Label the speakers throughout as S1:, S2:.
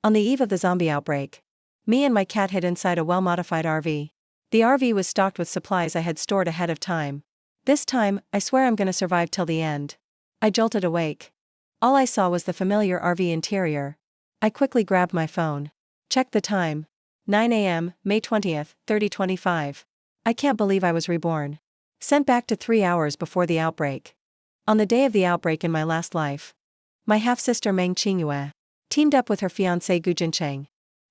S1: On the eve of the zombie outbreak, me and my cat hid inside a well-modified RV. The RV was stocked with supplies I had stored ahead of time. This time, I swear I'm gonna survive till the end. I jolted awake. All I saw was the familiar RV interior. I quickly grabbed my phone. Checked the time. 9 a.m., May 20th, 2025. I can't believe I was reborn. Sent back to 3 hours before the outbreak. On the day of the outbreak in my last life, my half-sister Meng Qingyue teamed up with her fiancé Gu Jincheng,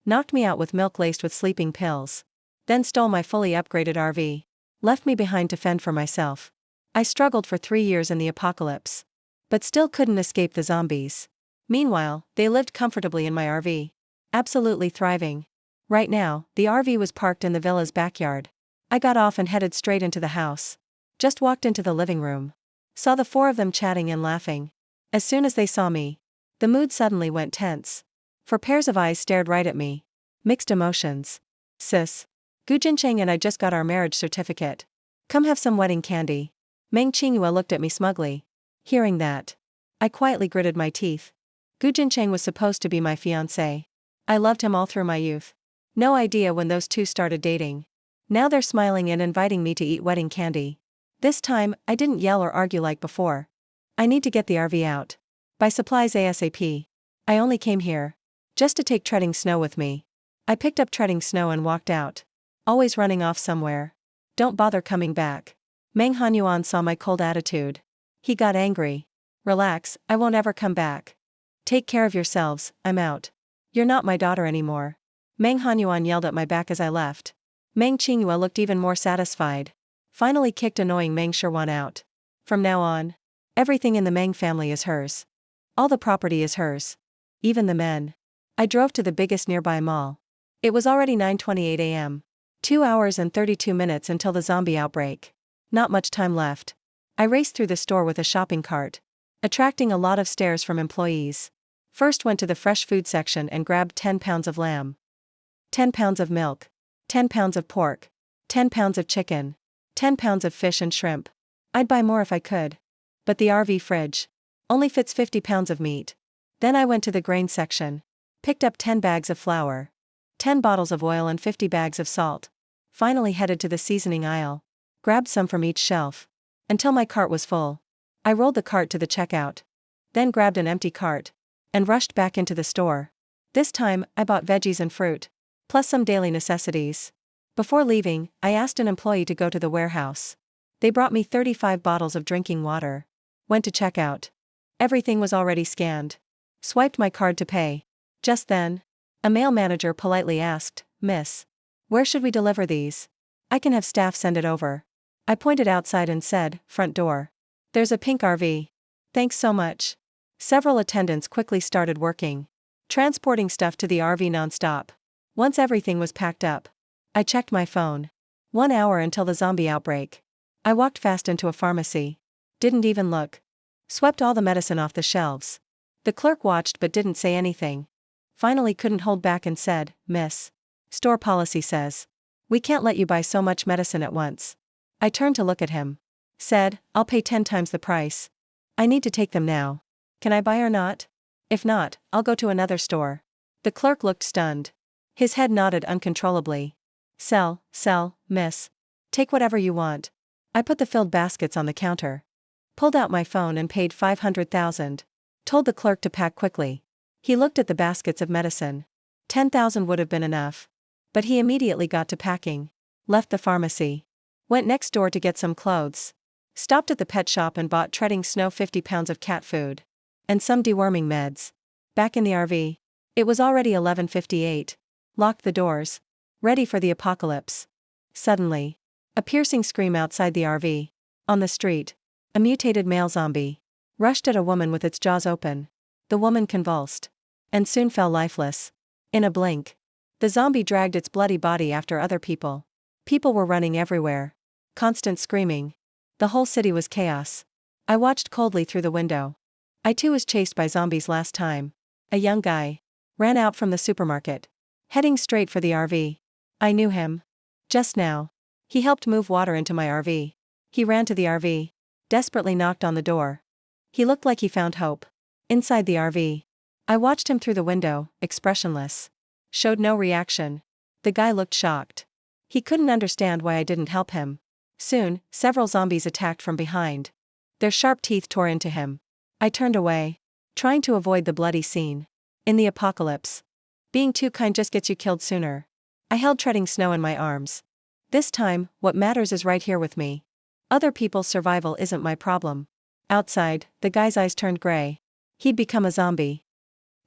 S1: knocked me out with milk laced with sleeping pills, then stole my fully upgraded RV, left me behind to fend for myself. I struggled for 3 years in the apocalypse, but still couldn't escape the zombies. Meanwhile, they lived comfortably in my RV, absolutely thriving. Right now, the RV was parked in the villa's backyard. I got off and headed straight into the house. Just walked into the living room. Saw the 4 of them chatting and laughing. As soon as they saw me, the mood suddenly went tense. 4 pairs of eyes stared right at me. Mixed emotions. Sis. Gu Jincheng and I just got our marriage certificate. Come have some wedding candy. Meng Qingyue looked at me smugly. Hearing that, I quietly gritted my teeth. Gu Jincheng was supposed to be my fiancé. I loved him all through my youth. No idea when those two started dating. Now they're smiling and inviting me to eat wedding candy. This time, I didn't yell or argue like before. I need to get the RV out. Buy supplies ASAP. I only came here just to take treading snow with me. I picked up treading snow and walked out. Always running off somewhere. Don't bother coming back. Meng Hanyuan saw my cold attitude. He got angry. Relax, I won't ever come back. Take care of yourselves, I'm out. You're not my daughter anymore. Meng Hanyuan yelled at my back as I left. Meng Qingyue looked even more satisfied. Finally kicked annoying Meng Shirwan out. From now on, everything in the Meng family is hers. All the property is hers. Even the men. I drove to the biggest nearby mall. It was already 9:28 a.m. 2 hours and 32 minutes until the zombie outbreak. Not much time left. I raced through the store with a shopping cart, attracting a lot of stares from employees. First went to the fresh food section and grabbed 10 pounds of lamb, 10 pounds of milk, 10 pounds of pork, 10 pounds of chicken, 10 pounds of fish and shrimp. I'd buy more if I could. But the RV fridge only fits 50 pounds of meat. Then I went to the grain section. Picked up 10 bags of flour, 10 bottles of oil and 50 bags of salt. Finally headed to the seasoning aisle. Grabbed some from each shelf. Until my cart was full. I rolled the cart to the checkout. Then grabbed an empty cart. And rushed back into the store. This time, I bought veggies and fruit. Plus some daily necessities. Before leaving, I asked an employee to go to the warehouse. They brought me 35 bottles of drinking water. Went to checkout. Everything was already scanned. Swiped my card to pay. Just then, a male manager politely asked, "Miss, where should we deliver these? I can have staff send it over." I pointed outside and said, "Front door. There's a pink RV. Thanks so much." Several attendants quickly started working, transporting stuff to the RV non-stop. Once everything was packed up, I checked my phone. 1 hour until the zombie outbreak. I walked fast into a pharmacy. Didn't even look. Swept all the medicine off the shelves. The clerk watched but didn't say anything. Finally couldn't hold back and said, "Miss, store policy says we can't let you buy so much medicine at once." I turned to look at him. Said, "I'll pay 10 times the price. I need to take them now. Can I buy or not? If not, I'll go to another store." The clerk looked stunned. His head nodded uncontrollably. Sell, miss. Take whatever you want." I put the filled baskets on the counter. Pulled out my phone and paid 500,000. Told the clerk to pack quickly. He looked at the baskets of medicine. 10,000 would have been enough. But he immediately got to packing. Left the pharmacy. Went next door to get some clothes. Stopped at the pet shop and bought treading snow 50 pounds of cat food. And some deworming meds. Back in the RV. It was already 11:58. Locked the doors. Ready for the apocalypse. Suddenly, a piercing scream outside the RV. On the street, a mutated male zombie rushed at a woman with its jaws open. The woman convulsed. And soon fell lifeless. In a blink, the zombie dragged its bloody body after other people. People were running everywhere. Constant screaming. The whole city was chaos. I watched coldly through the window. I too was chased by zombies last time. A young guy ran out from the supermarket, heading straight for the RV. I knew him. Just now. He helped move water into my RV. He ran to the RV. Desperately knocked on the door. He looked like he found hope. Inside the RV, I watched him through the window, expressionless. Showed no reaction. The guy looked shocked. He couldn't understand why I didn't help him. Soon, several zombies attacked from behind. Their sharp teeth tore into him. I turned away, trying to avoid the bloody scene. In the apocalypse, being too kind just gets you killed sooner. I held treading snow in my arms. This time, what matters is right here with me. Other people's survival isn't my problem. Outside, the guy's eyes turned gray. He'd become a zombie.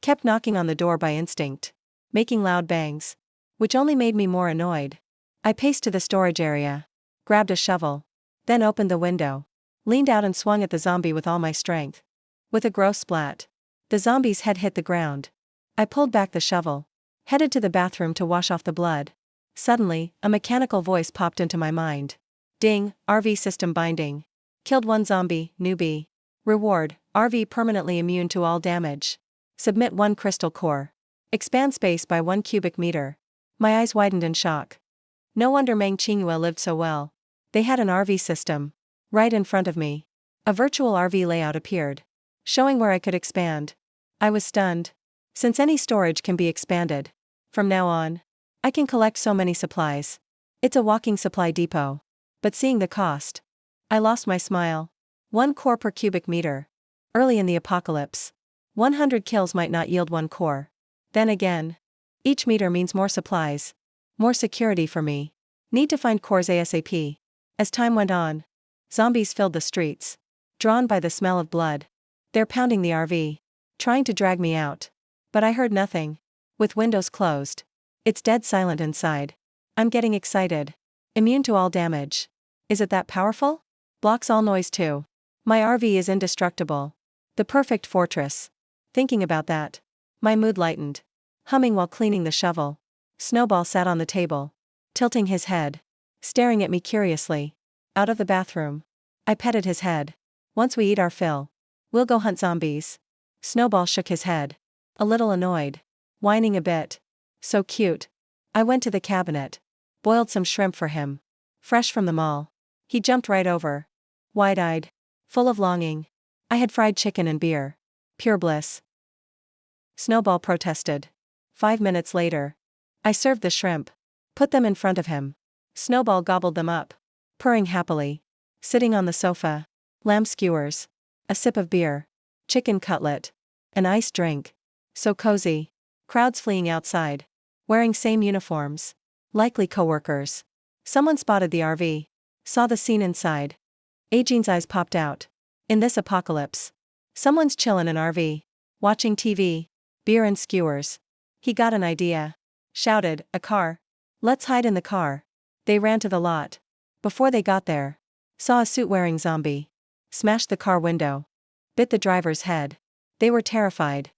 S1: Kept knocking on the door by instinct, making loud bangs, which only made me more annoyed. I paced to the storage area, grabbed a shovel, then opened the window, leaned out and swung at the zombie with all my strength. With a gross splat, the zombie's head hit the ground. I pulled back the shovel, headed to the bathroom to wash off the blood. Suddenly, a mechanical voice popped into my mind. Ding, RV system binding. Killed one zombie, newbie. Reward, RV permanently immune to all damage. Submit 1 crystal core. Expand space by 1 cubic meter. My eyes widened in shock. No wonder Meng Qingyue lived so well. They had an RV system. Right in front of me. A virtual RV layout appeared, showing where I could expand. I was stunned. Since any storage can be expanded, from now on, I can collect so many supplies. It's a walking supply depot. But seeing the cost, I lost my smile. 1 core per cubic meter. Early in the apocalypse, 100 kills might not yield 1 core. Then again, each meter means more supplies, more security for me. Need to find cores ASAP. As time went on, zombies filled the streets, drawn by the smell of blood. They're pounding the RV, trying to drag me out. But I heard nothing. With windows closed, it's dead silent inside. I'm getting excited. Immune to all damage. Is it that powerful? Blocks all noise too. My RV is indestructible. The perfect fortress. Thinking about that, my mood lightened. Humming while cleaning the shovel. Snowball sat on the table, tilting his head, staring at me curiously. Out of the bathroom, I petted his head. Once we eat our fill, we'll go hunt zombies. Snowball shook his head, a little annoyed, whining a bit. So cute. I went to the cabinet, boiled some shrimp for him, fresh from the mall. He jumped right over, wide-eyed, full of longing. I had fried chicken and beer. Pure bliss. Snowball protested. 5 minutes later, I served the shrimp, put them in front of him. Snowball gobbled them up, purring happily. Sitting on the sofa, lamb skewers, a sip of beer, chicken cutlet, an iced drink. So cozy. Crowds fleeing outside, wearing same uniforms. Likely coworkers. Someone spotted the RV, saw the scene inside. Agene's eyes popped out. In this apocalypse, someone's chillin' an RV, watching TV, beer and skewers. He got an idea. Shouted, a car. Let's hide in the car. They ran to the lot. Before they got there, saw a suit-wearing zombie. Smashed the car window. Bit the driver's head. They were terrified.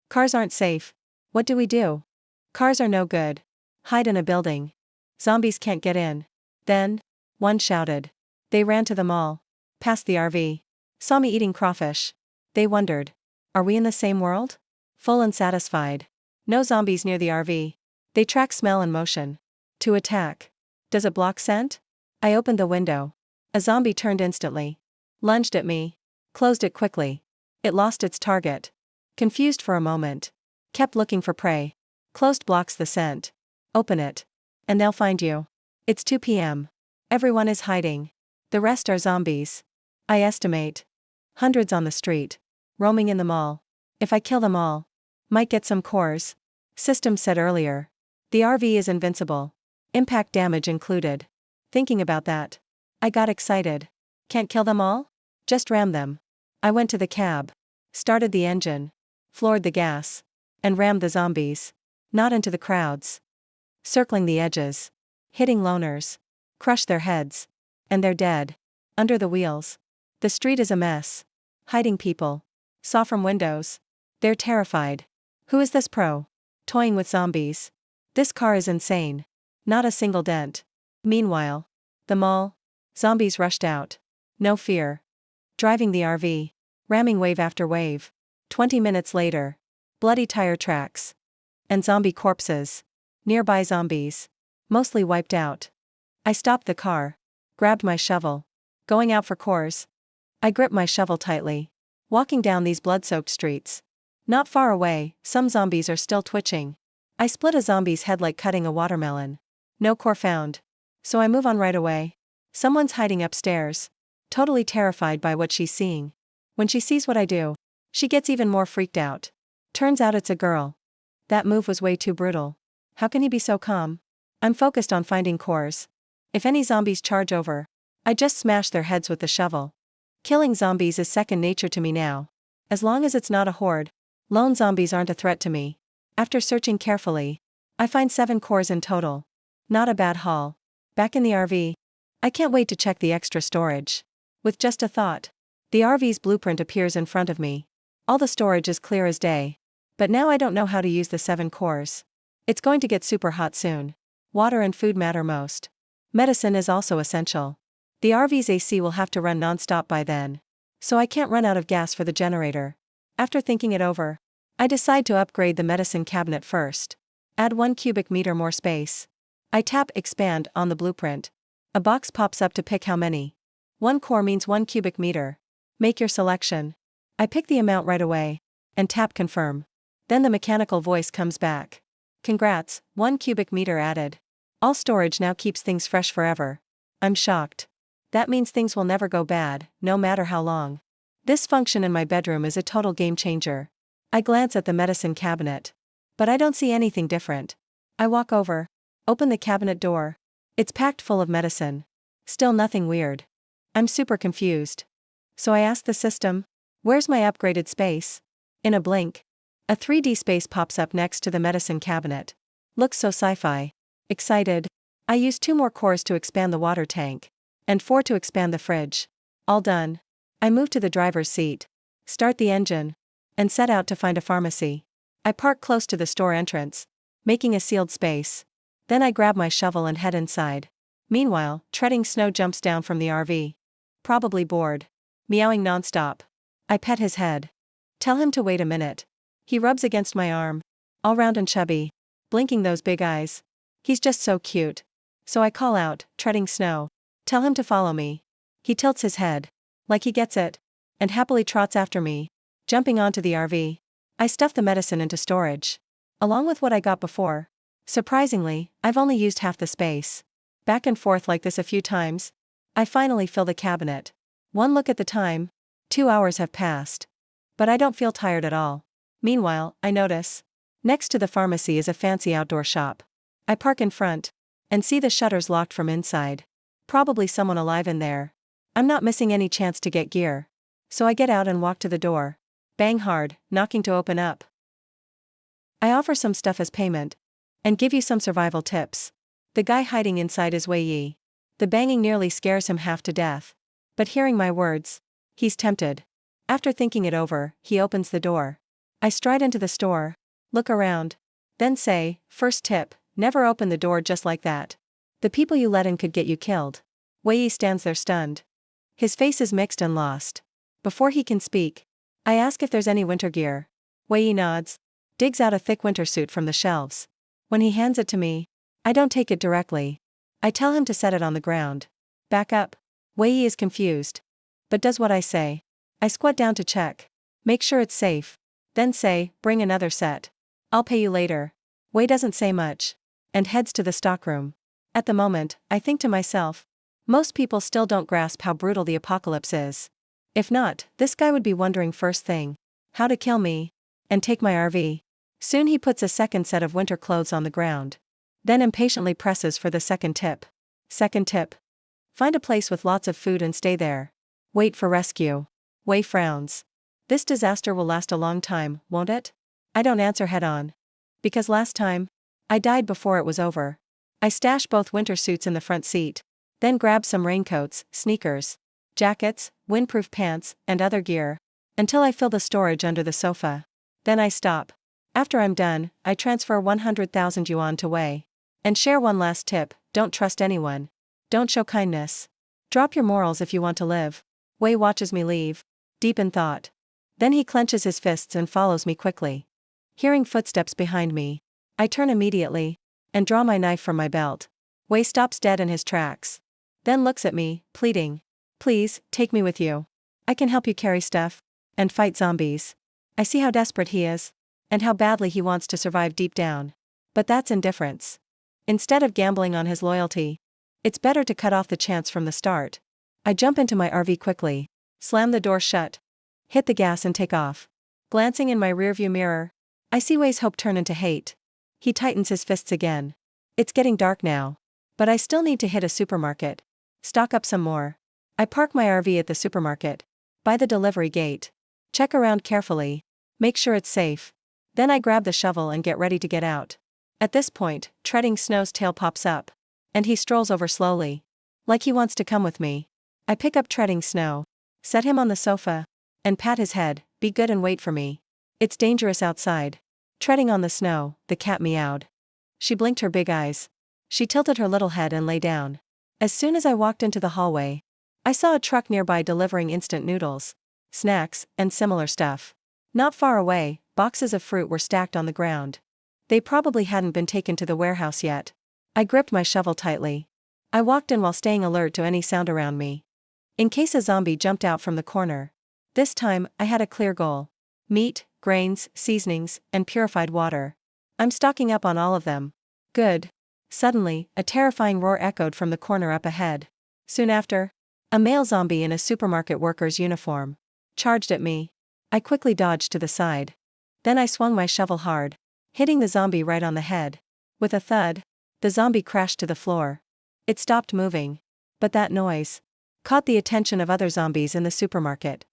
S1: Cars aren't safe. What do we do? Cars are no good. Hide in a building. Zombies can't get in. Then, one shouted. They ran to the mall. Past the RV. Saw me eating crawfish. They wondered. Are we in the same world? Full and satisfied. No zombies near the RV. They track smell and motion. To attack. Does it block scent? I opened the window. A zombie turned instantly. Lunged at me. Closed it quickly. It lost its target. Confused for a moment. Kept looking for prey. Closed blocks the scent. Open it. And they'll find you. It's 2 p.m. Everyone is hiding. The rest are zombies. I estimate. Hundreds on the street. Roaming in the mall. If I kill them all, might get some cores. System said earlier. The RV is invincible. Impact damage included. Thinking about that, I got excited. Can't kill them all? Just ram them. I went to the cab. Started the engine. Floored the gas. And rammed the zombies. Not into the crowds. Circling the edges. Hitting loners. Crushed their heads. And they're dead. Under the wheels. The street is a mess. Hiding people. Saw from windows. They're terrified. Who is this pro? Toying with zombies. This car is insane. Not a single dent. Meanwhile, the mall. Zombies rushed out. No fear. Driving the RV. Ramming wave after wave. 20 minutes later. Bloody tire tracks. And zombie corpses. Nearby zombies. Mostly wiped out. I stopped the car. Grabbed my shovel. Going out for cores. I gripped my shovel tightly. Walking down these blood-soaked streets. Not far away, some zombies are still twitching. I split a zombie's head like cutting a watermelon. No core found. So I move on right away. Someone's hiding upstairs. Totally terrified by what she's seeing. When she sees what I do, she gets even more freaked out. Turns out it's a girl. That move was way too brutal. How can he be so calm? I'm focused on finding cores. If any zombies charge over, I just smash their heads with the shovel. Killing zombies is second nature to me now. As long as it's not a horde, lone zombies aren't a threat to me. After searching carefully, I find 7 cores in total. Not a bad haul. Back in the RV. I can't wait to check the extra storage. With just a thought, the RV's blueprint appears in front of me. All the storage is clear as day. But now I don't know how to use the 7 cores. It's going to get super hot soon. Water and food matter most. Medicine is also essential. The RV's AC will have to run non-stop by then. So I can't run out of gas for the generator. After thinking it over, I decide to upgrade the medicine cabinet first. Add 1 cubic meter more space. I tap expand on the blueprint. A box pops up to pick how many. 1 core means 1 cubic meter. Make your selection. I pick the amount right away, and tap confirm. Then the mechanical voice comes back. Congrats, 1 cubic meter added. All storage now keeps things fresh forever. I'm shocked. That means things will never go bad, no matter how long. This function in my bedroom is a total game changer. I glance at the medicine cabinet. But I don't see anything different. I walk over. Open the cabinet door. It's packed full of medicine. Still nothing weird. I'm super confused. So I ask the system, where's my upgraded space? In a blink, a 3D space pops up next to the medicine cabinet. Looks so sci-fi. Excited, I use 2 more cores to expand the water tank. And 4 to expand the fridge. All done. I move to the driver's seat. Start the engine. And set out to find a pharmacy. I park close to the store entrance, making a sealed space. Then I grab my shovel and head inside. Meanwhile, treading snow jumps down from the RV. Probably bored. Meowing nonstop. I pet his head. Tell him to wait a minute. He rubs against my arm. All round and chubby. Blinking those big eyes. He's just so cute. So I call out, treading snow. Tell him to follow me. He tilts his head. Like he gets it. And happily trots after me. Jumping onto the RV. I stuff the medicine into storage. Along with what I got before. Surprisingly, I've only used half the space. Back and forth like this a few times. I finally fill the cabinet. One look at the time. 2 hours have passed. But I don't feel tired at all. Meanwhile, I notice. Next to the pharmacy is a fancy outdoor shop. I park in front. And see the shutters locked from inside. Probably someone alive in there. I'm not missing any chance to get gear. So I get out and walk to the door. Bang hard, knocking to open up. I offer some stuff as payment. And give you some survival tips. The guy hiding inside is Wei Yi. The banging nearly scares him half to death. But hearing my words, he's tempted. After thinking it over, he opens the door. I stride into the store. Look around. Then say, first tip, never open the door just like that. The people you let in could get you killed. Wei Yi stands there stunned. His face is mixed and lost. Before he can speak, I ask if there's any winter gear. Wei Yi nods. Digs out a thick winter suit from the shelves. When he hands it to me, I don't take it directly. I tell him to set it on the ground. Back up. Wei Yi is confused. But does what I say. I squat down to check. Make sure it's safe. Then say, bring another set. I'll pay you later. Wei doesn't say much. And heads to the stockroom. At the moment, I think to myself. Most people still don't grasp how brutal the apocalypse is. If not, this guy would be wondering first thing. How to kill me. And take my RV. Soon he puts a second set of winter clothes on the ground. Then impatiently presses for the second tip. Second tip. Find a place with lots of food and stay there. Wait for rescue. Wei frowns. This disaster will last a long time, won't it? I don't answer head on. Because last time, I died before it was over. I stash both winter suits in the front seat. Then grab some raincoats, sneakers, jackets, windproof pants, and other gear. Until I fill the storage under the sofa. Then I stop. After I'm done, I transfer 100,000 yuan to Wei. And share one last tip, don't trust anyone. Don't show kindness. Drop your morals if you want to live. Wei watches me leave. Deep in thought. Then he clenches his fists and follows me quickly. Hearing footsteps behind me, I turn immediately. And draw my knife from my belt. Wei stops dead in his tracks. Then looks at me, pleading. Please, take me with you. I can help you carry stuff. And fight zombies. I see how desperate he is. And how badly he wants to survive deep down. But that's indifference. Instead of gambling on his loyalty, it's better to cut off the chance from the start. I jump into my RV quickly, slam the door shut, hit the gas and take off. Glancing in my rearview mirror, I see Way's hope turn into hate. He tightens his fists again. It's getting dark now. But I still need to hit a supermarket. Stock up some more. I park my RV at the supermarket. By the delivery gate. Check around carefully. Make sure it's safe. Then I grab the shovel and get ready to get out. At this point, Treading Snow's tail pops up. And he strolls over slowly. Like he wants to come with me. I pick up Treading Snow. Set him on the sofa. And pat his head. Be good and wait for me. It's dangerous outside. Treading on the snow, the cat meowed. She blinked her big eyes. She tilted her little head and lay down. As soon as I walked into the hallway, I saw a truck nearby delivering instant noodles, snacks, and similar stuff. Not far away, boxes of fruit were stacked on the ground. They probably hadn't been taken to the warehouse yet. I gripped my shovel tightly. I walked in while staying alert to any sound around me. In case a zombie jumped out from the corner. This time, I had a clear goal. Meat, grains, seasonings, and purified water. I'm stocking up on all of them. Good. Suddenly, a terrifying roar echoed from the corner up ahead. Soon after, a male zombie in a supermarket worker's uniform charged at me. I quickly dodged to the side. Then I swung my shovel hard, hitting the zombie right on the head. With a thud, the zombie crashed to the floor. It stopped moving. But that noise caught the attention of other zombies in the supermarket.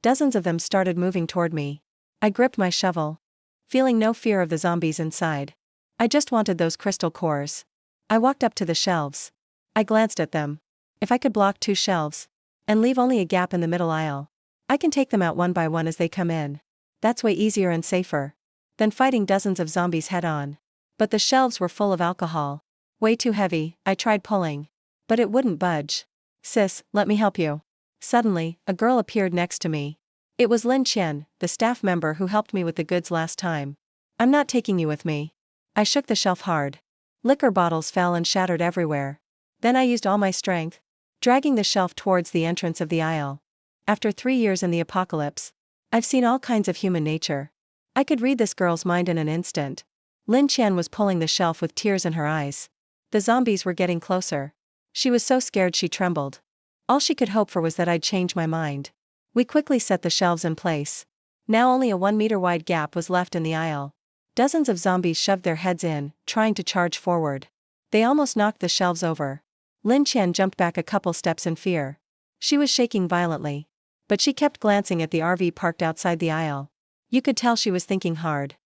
S1: Dozens of them started moving toward me. I gripped my shovel, feeling no fear of the zombies inside. I just wanted those crystal cores. I walked up to the shelves. I glanced at them. If I could block 2 shelves and leave only a gap in the middle aisle, I can take them out one by one as they come in. That's way easier and safer than fighting dozens of zombies head on. But the shelves were full of alcohol. Way too heavy. I tried pulling, but it wouldn't budge. Sis, let me help you. Suddenly, a girl appeared next to me. It was Lin Qian, the staff member who helped me with the goods last time. I'm not taking you with me. I shook the shelf hard. Liquor bottles fell and shattered everywhere. Then I used all my strength, dragging the shelf towards the entrance of the aisle. After 3 years in the apocalypse, I've seen all kinds of human nature. I could read this girl's mind in an instant. Lin Qian was pulling the shelf with tears in her eyes. The zombies were getting closer. She was so scared she trembled. All she could hope for was that I'd change my mind. We quickly set the shelves in place. Now only a 1-meter wide gap was left in the aisle. Dozens of zombies shoved their heads in, trying to charge forward. They almost knocked the shelves over. Lin Qian jumped back a couple steps in fear. She was shaking violently. But she kept glancing at the RV parked outside the aisle. You could tell she was thinking hard.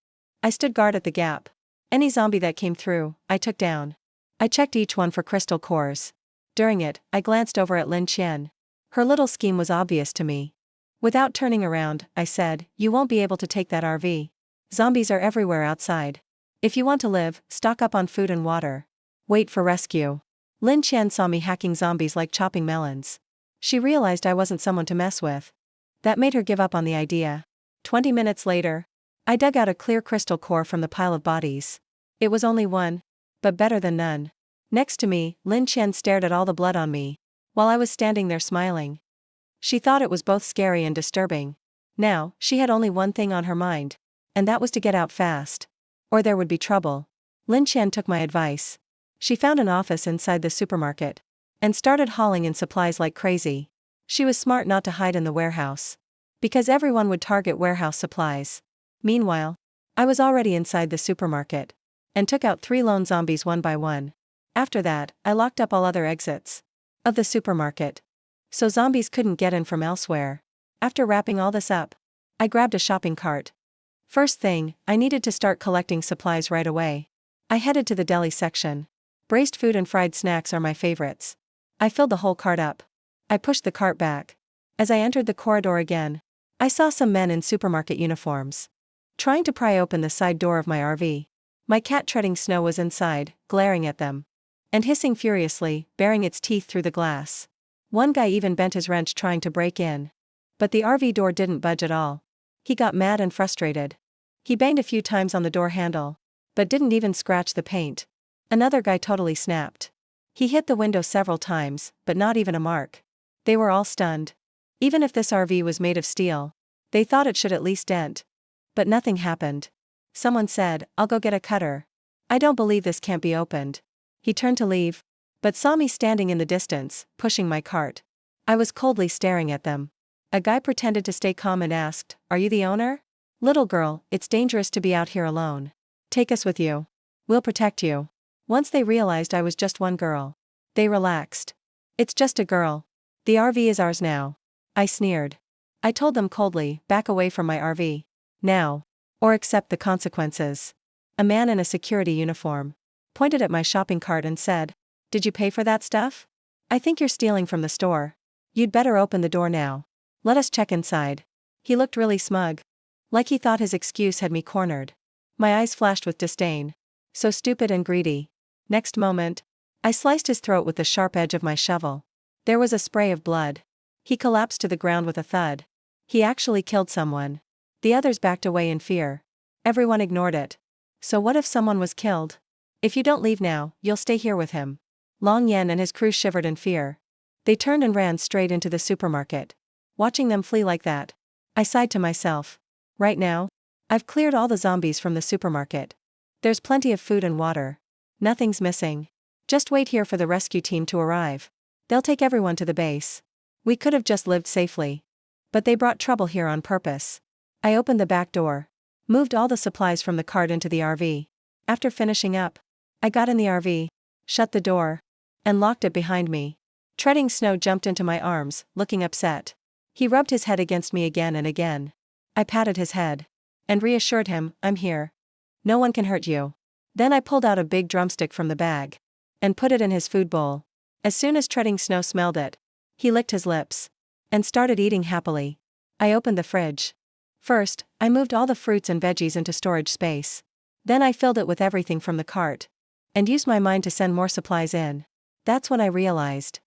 S1: I stood guard at the gap. Any zombie that came through, I took down. I checked each one for crystal cores. During it, I glanced over at Lin Qian. Her little scheme was obvious to me. Without turning around, I said, "You won't be able to take that RV. Zombies are everywhere outside. If you want to live, stock up on food and water. Wait for rescue." Lin Qian saw me hacking zombies like chopping melons. She realized I wasn't someone to mess with. That made her give up on the idea. 20 minutes later, I dug out a clear crystal core from the pile of bodies. It was only one, but better than none. Next to me, Lin Qian stared at all the blood on me, while I was standing there smiling. She thought it was both scary and disturbing. Now, she had only one thing on her mind, and that was to get out fast. Or there would be trouble. Lin Qian took my advice. She found an office inside the supermarket, and started hauling in supplies like crazy. She was smart not to hide in the warehouse, because everyone would target warehouse supplies. Meanwhile, I was already inside the supermarket, and took out 3 lone zombies one by one. After that, I locked up all other exits of the supermarket, so zombies couldn't get in from elsewhere. After wrapping all this up, I grabbed a shopping cart. First thing, I needed to start collecting supplies right away. I headed to the deli section. Braised food and fried snacks are my favorites. I filled the whole cart up. I pushed the cart back. As I entered the corridor again, I saw some men in supermarket uniforms trying to pry open the side door of my RV. My cat Treading Snow was inside, glaring at them and hissing furiously, baring its teeth through the glass. One guy even bent his wrench trying to break in. But the RV door didn't budge at all. He got mad and frustrated. He banged a few times on the door handle, but didn't even scratch the paint. Another guy totally snapped. He hit the window several times, but not even a mark. They were all stunned. Even if this RV was made of steel, they thought it should at least dent. But nothing happened. Someone said, "I'll go get a cutter." "I don't believe this can't be opened." He turned to leave, but saw me standing in the distance, pushing my cart. I was coldly staring at them. A guy pretended to stay calm and asked, "Are you the owner?" "Little girl, it's dangerous to be out here alone. Take us with you. We'll protect you." Once they realized I was just one girl, they relaxed. "It's just a girl. The RV is ours now." I sneered. I told them coldly, "Back away from my RV. Now. Or accept the consequences." A man in a security uniform pointed at my shopping cart and said, "Did you pay for that stuff? I think you're stealing from the store. You'd better open the door now. Let us check inside." He looked really smug. Like he thought his excuse had me cornered. My eyes flashed with disdain. So stupid and greedy. Next moment, I sliced his throat with the sharp edge of my shovel. There was a spray of blood. He collapsed to the ground with a thud. He actually killed someone. The others backed away in fear. Everyone ignored it. So what if someone was killed? "If you don't leave now, you'll stay here with him." Long Yen and his crew shivered in fear. They turned and ran straight into the supermarket. Watching them flee like that, I sighed to myself. Right now, I've cleared all the zombies from the supermarket. There's plenty of food and water. Nothing's missing. Just wait here for the rescue team to arrive. They'll take everyone to the base. We could have just lived safely. But they brought trouble here on purpose. I opened the back door, moved all the supplies from the cart into the RV. After finishing up, I got in the RV, shut the door, and locked it behind me. Treading Snow jumped into my arms, looking upset. He rubbed his head against me again and again. I patted his head and reassured him, "I'm here. No one can hurt you." Then I pulled out a big drumstick from the bag and put it in his food bowl. As soon as Treading Snow smelled it, he licked his lips and started eating happily. I opened the fridge. First, I moved all the fruits and veggies into storage space. Then I filled it with everything from the cart and used my mind to send more supplies in. That's when I realized,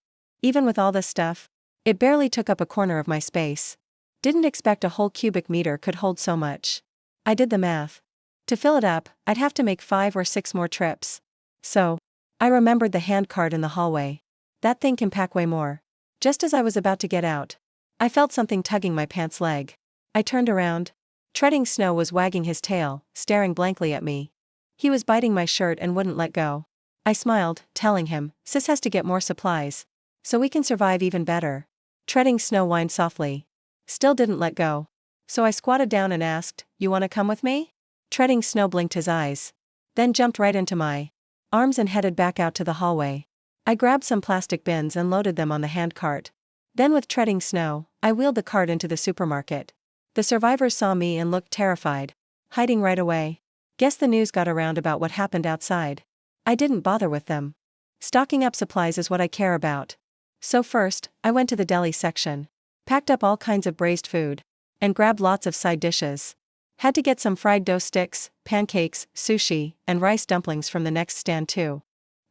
S1: even with all this stuff, it barely took up a corner of my space. Didn't expect a whole cubic meter could hold so much. I did the math. To fill it up, I'd have to make 5 or 6 more trips. So, I remembered the hand cart in the hallway. That thing can pack way more. Just as I was about to get out, I felt something tugging my pants leg. I turned around. Treading Snow was wagging his tail, staring blankly at me. He was biting my shirt and wouldn't let go. I smiled, telling him, "Sis has to get more supplies, so we can survive even better." Treading Snow whined softly. Still didn't let go. So I squatted down and asked, "You wanna come with me?" Treading Snow blinked his eyes, then jumped right into my arms and headed back out to the hallway. I grabbed some plastic bins and loaded them on the hand cart. Then with Treading Snow, I wheeled the cart into the supermarket. The survivors saw me and looked terrified, hiding right away. Guess the news got around about what happened outside. I didn't bother with them. Stocking up supplies is what I care about. So first, I went to the deli section, packed up all kinds of braised food, and grabbed lots of side dishes. Had to get some fried dough sticks, pancakes, sushi, and rice dumplings from the next stand too.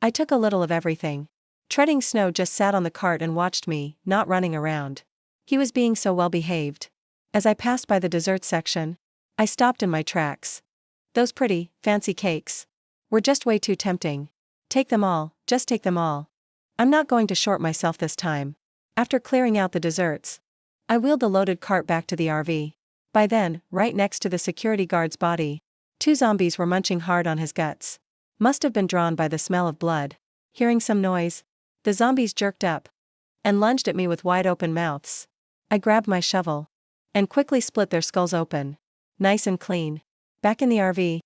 S1: I took a little of everything. Treading Snow just sat on the cart and watched me, not running around. He was being so well behaved. As I passed by the dessert section, I stopped in my tracks. Those pretty, fancy cakes were just way too tempting. Take them all, just take them all. I'm not going to short myself this time. After clearing out the desserts, I wheeled the loaded cart back to the RV. By then, right next to the security guard's body, 2 zombies were munching hard on his guts. Must have been drawn by the smell of blood. Hearing some noise, the zombies jerked up and lunged at me with wide open mouths. I grabbed my shovel and quickly split their skulls open. Nice and clean. Back in the RV,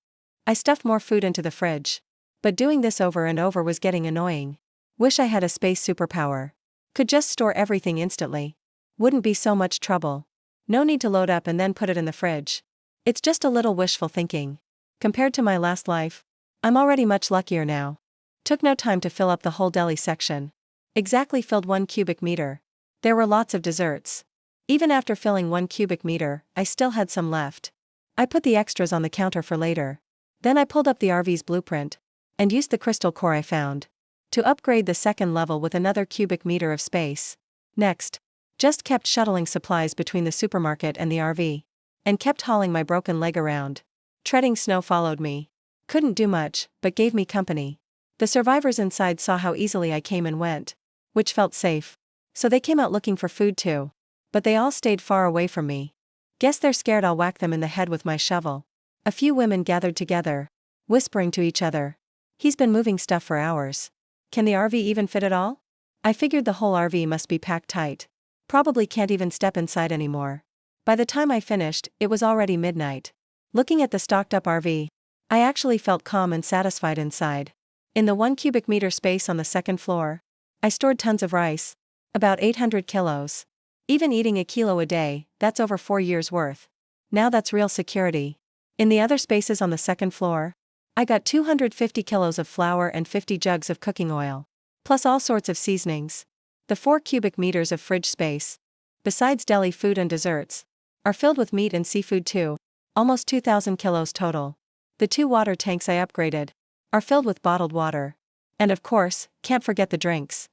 S1: I stuffed more food into the fridge. But doing this over and over was getting annoying. Wish I had a space superpower. Could just store everything instantly. Wouldn't be so much trouble. No need to load up and then put it in the fridge. It's just a little wishful thinking. Compared to my last life, I'm already much luckier now. Took no time to fill up the whole deli section. Exactly filled 1 cubic meter. There were lots of desserts. Even after filling 1 cubic meter, I still had some left. I put the extras on the counter for later. Then I pulled up the RV's blueprint and used the crystal core I found to upgrade the second level with another cubic meter of space. Next, just kept shuttling supplies between the supermarket and the RV, and kept hauling my broken leg around. Treading Snow followed me. Couldn't do much, but gave me company. The survivors inside saw how easily I came and went, which felt safe. So they came out looking for food too. But they all stayed far away from me. Guess they're scared I'll whack them in the head with my shovel. A few women gathered together, whispering to each other. He's been moving stuff for hours. Can the RV even fit it all? I figured the whole RV must be packed tight. Probably can't even step inside anymore. By the time I finished, it was already midnight. Looking at the stocked up RV, I actually felt calm and satisfied inside. In the 1 cubic meter space on the second floor, I stored tons of rice, about 800 kilos. Even eating a kilo a day, that's over 4 years worth. Now that's real security. In the other spaces on the second floor, I got 250 kilos of flour and 50 jugs of cooking oil, plus all sorts of seasonings. The 4 cubic meters of fridge space, besides deli food and desserts, are filled with meat and seafood too, almost 2,000 kilos total. The 2 water tanks I upgraded are filled with bottled water. And of course, can't forget the drinks.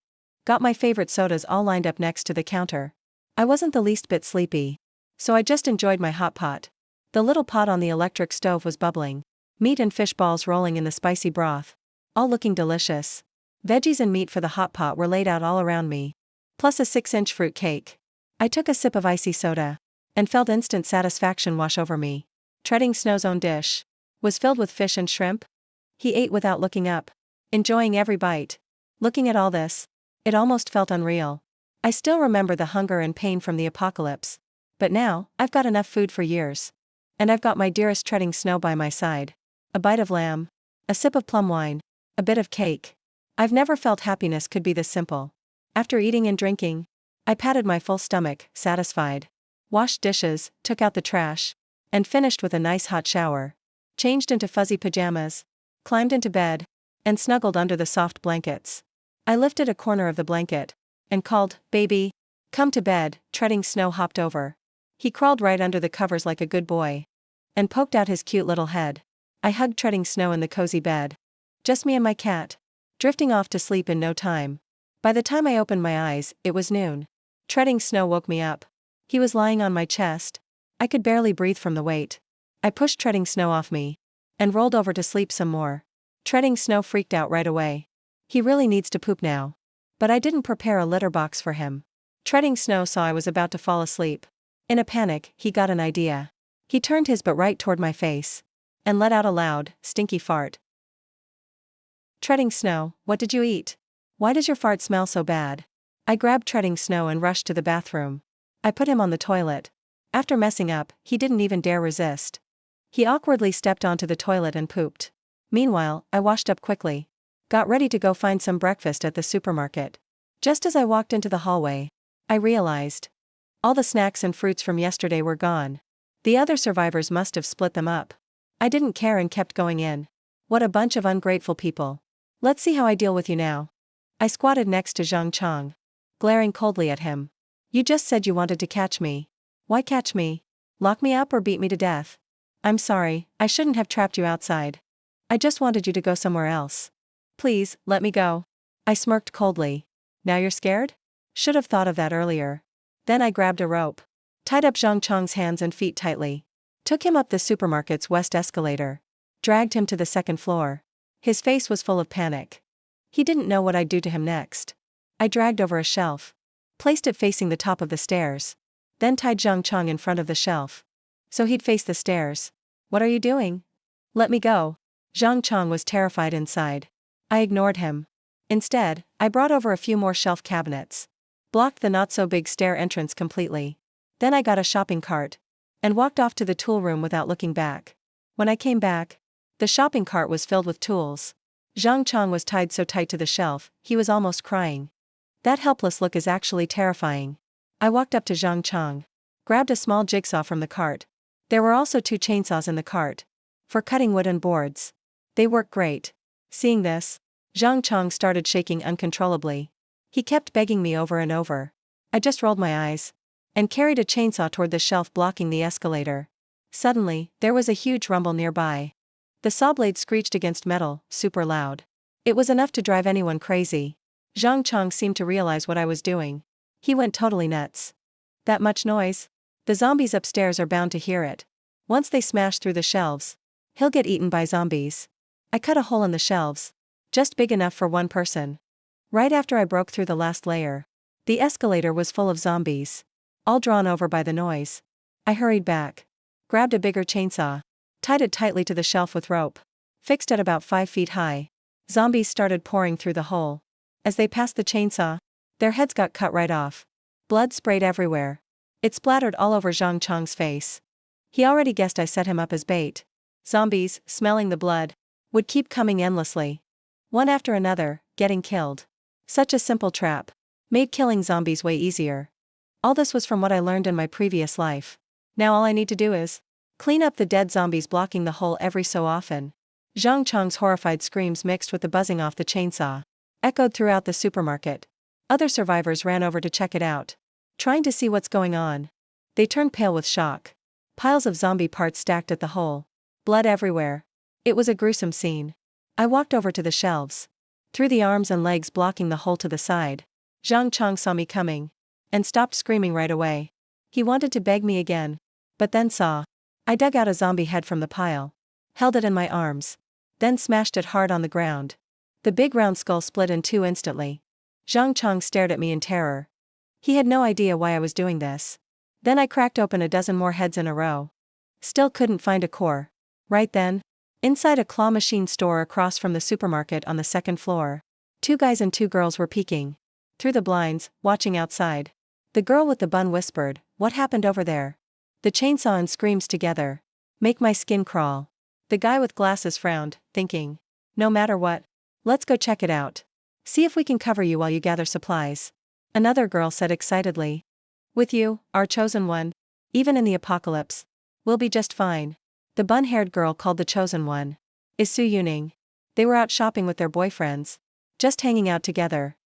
S1: Got my favorite sodas all lined up next to the counter. I wasn't the least bit sleepy, so I just enjoyed my hot pot. The little pot on the electric stove was bubbling, meat and fish balls rolling in the spicy broth, all looking delicious. Veggies and meat for the hot pot were laid out all around me, plus a 6-inch fruit cake. I took a sip of icy soda, and felt instant satisfaction wash over me. Treading Snow's own dish was filled with fish and shrimp. He ate without looking up, enjoying every bite. Looking at all this, it almost felt unreal. I still remember the hunger and pain from the apocalypse. But now, I've got enough food for years. And I've got my dearest Treading Snow by my side. A bite of lamb, a sip of plum wine, a bit of cake. I've never felt happiness could be this simple. After eating and drinking, I patted my full stomach, satisfied. Washed dishes, took out the trash, and finished with a nice hot shower. Changed into fuzzy pajamas, climbed into bed, and snuggled under the soft blankets. I lifted a corner of the blanket, and called, "Baby, come to bed." Treading Snow hopped over. He crawled right under the covers like a good boy, and poked out his cute little head. I hugged Treading Snow in the cozy bed. Just me and my cat, drifting off to sleep in no time. By the time I opened my eyes, it was noon. Treading Snow woke me up. He was lying on my chest. I could barely breathe from the weight. I pushed Treading Snow off me, and rolled over to sleep some more. Treading Snow freaked out right away. He really needs to poop now. But I didn't prepare a litter box for him. Treading Snow saw I was about to fall asleep. In a panic, he got an idea. He turned his butt right toward my face, and let out a loud, stinky fart. Treading Snow, what did you eat? Why does your fart smell so bad? I grabbed Treading Snow and rushed to the bathroom. I put him on the toilet. After messing up, he didn't even dare resist. He awkwardly stepped onto the toilet and pooped. Meanwhile, I washed up quickly, got ready to go find some breakfast at the supermarket. Just as I walked into the hallway, I realized all the snacks and fruits from yesterday were gone. The other survivors must have split them up. I didn't care and kept going in. What a bunch of ungrateful people. Let's see how I deal with you now. I squatted next to Zhang Chang, glaring coldly at him. You just said you wanted to catch me. Why catch me? Lock me up or beat me to death? I'm sorry, I shouldn't have trapped you outside. I just wanted you to go somewhere else. Please, let me go. I smirked coldly. Now you're scared? Should have thought of that earlier. Then I grabbed a rope, tied up Zhang Chang's hands and feet tightly, took him up the supermarket's west escalator, dragged him to the second floor. His face was full of panic. He didn't know what I'd do to him next. I dragged over a shelf, placed it facing the top of the stairs, then tied Zhang Chang in front of the shelf, so he'd face the stairs. What are you doing? Let me go. Zhang Chang was terrified inside. I ignored him. Instead, I brought over a few more shelf cabinets, blocked the not-so-big stair entrance completely. Then I got a shopping cart, and walked off to the tool room without looking back. When I came back, the shopping cart was filled with tools. Zhang Chang was tied so tight to the shelf, he was almost crying. That helpless look is actually terrifying. I walked up to Zhang Chang, grabbed a small jigsaw from the cart. There were also 2 chainsaws in the cart, for cutting wood and boards. They work great. Seeing this, Zhang Chang started shaking uncontrollably. He kept begging me over and over. I just rolled my eyes, and carried a chainsaw toward the shelf blocking the escalator. Suddenly, there was a huge rumble nearby. The saw blade screeched against metal, super loud. It was enough to drive anyone crazy. Zhang Chang seemed to realize what I was doing. He went totally nuts. That much noise? The zombies upstairs are bound to hear it. Once they smash through the shelves, he'll get eaten by zombies. I cut a hole in the shelves, just big enough for one person. Right after I broke through the last layer, the escalator was full of zombies, all drawn over by the noise. I hurried back. Grabbed a bigger chainsaw. Tied it tightly to the shelf with rope. Fixed it about 5 feet high. Zombies started pouring through the hole. As they passed the chainsaw, their heads got cut right off. Blood sprayed everywhere. It splattered all over Zhang Chang's face. He already guessed I set him up as bait. Zombies, smelling the blood, would keep coming endlessly. One after another, getting killed. Such a simple trap. Made killing zombies way easier. All this was from what I learned in my previous life. Now all I need to do is clean up the dead zombies blocking the hole every so often. Zhang Chang's horrified screams mixed with the buzzing off the chainsaw echoed throughout the supermarket. Other survivors ran over to check it out, trying to see what's going on. They turned pale with shock. Piles of zombie parts stacked at the hole. Blood everywhere. It was a gruesome scene. I walked over to the shelves. Through the arms and legs blocking the hole to the side. Zhang Chang saw me coming. And stopped screaming right away. He wanted to beg me again. But then saw. I dug out a zombie head from the pile. Held it in my arms. Then smashed it hard on the ground. The big round skull split in two instantly. Zhang Chang stared at me in terror. He had no idea why I was doing this. Then I cracked open a dozen more heads in a row. Still couldn't find a core. Right then, inside a claw machine store across from the supermarket on the second floor, 2 guys and 2 girls were peeking through the blinds, watching outside. The girl with the bun whispered, "What happened over there?" The chainsaw and screams together. Make my skin crawl. The guy with glasses frowned, thinking, no matter what, let's go check it out. See if we can cover you while you gather supplies. Another girl said excitedly. With you, our chosen one. Even in the apocalypse. We'll be just fine. The bun-haired girl called the chosen one is Su Yuning. They were out shopping with their boyfriends. Just hanging out together.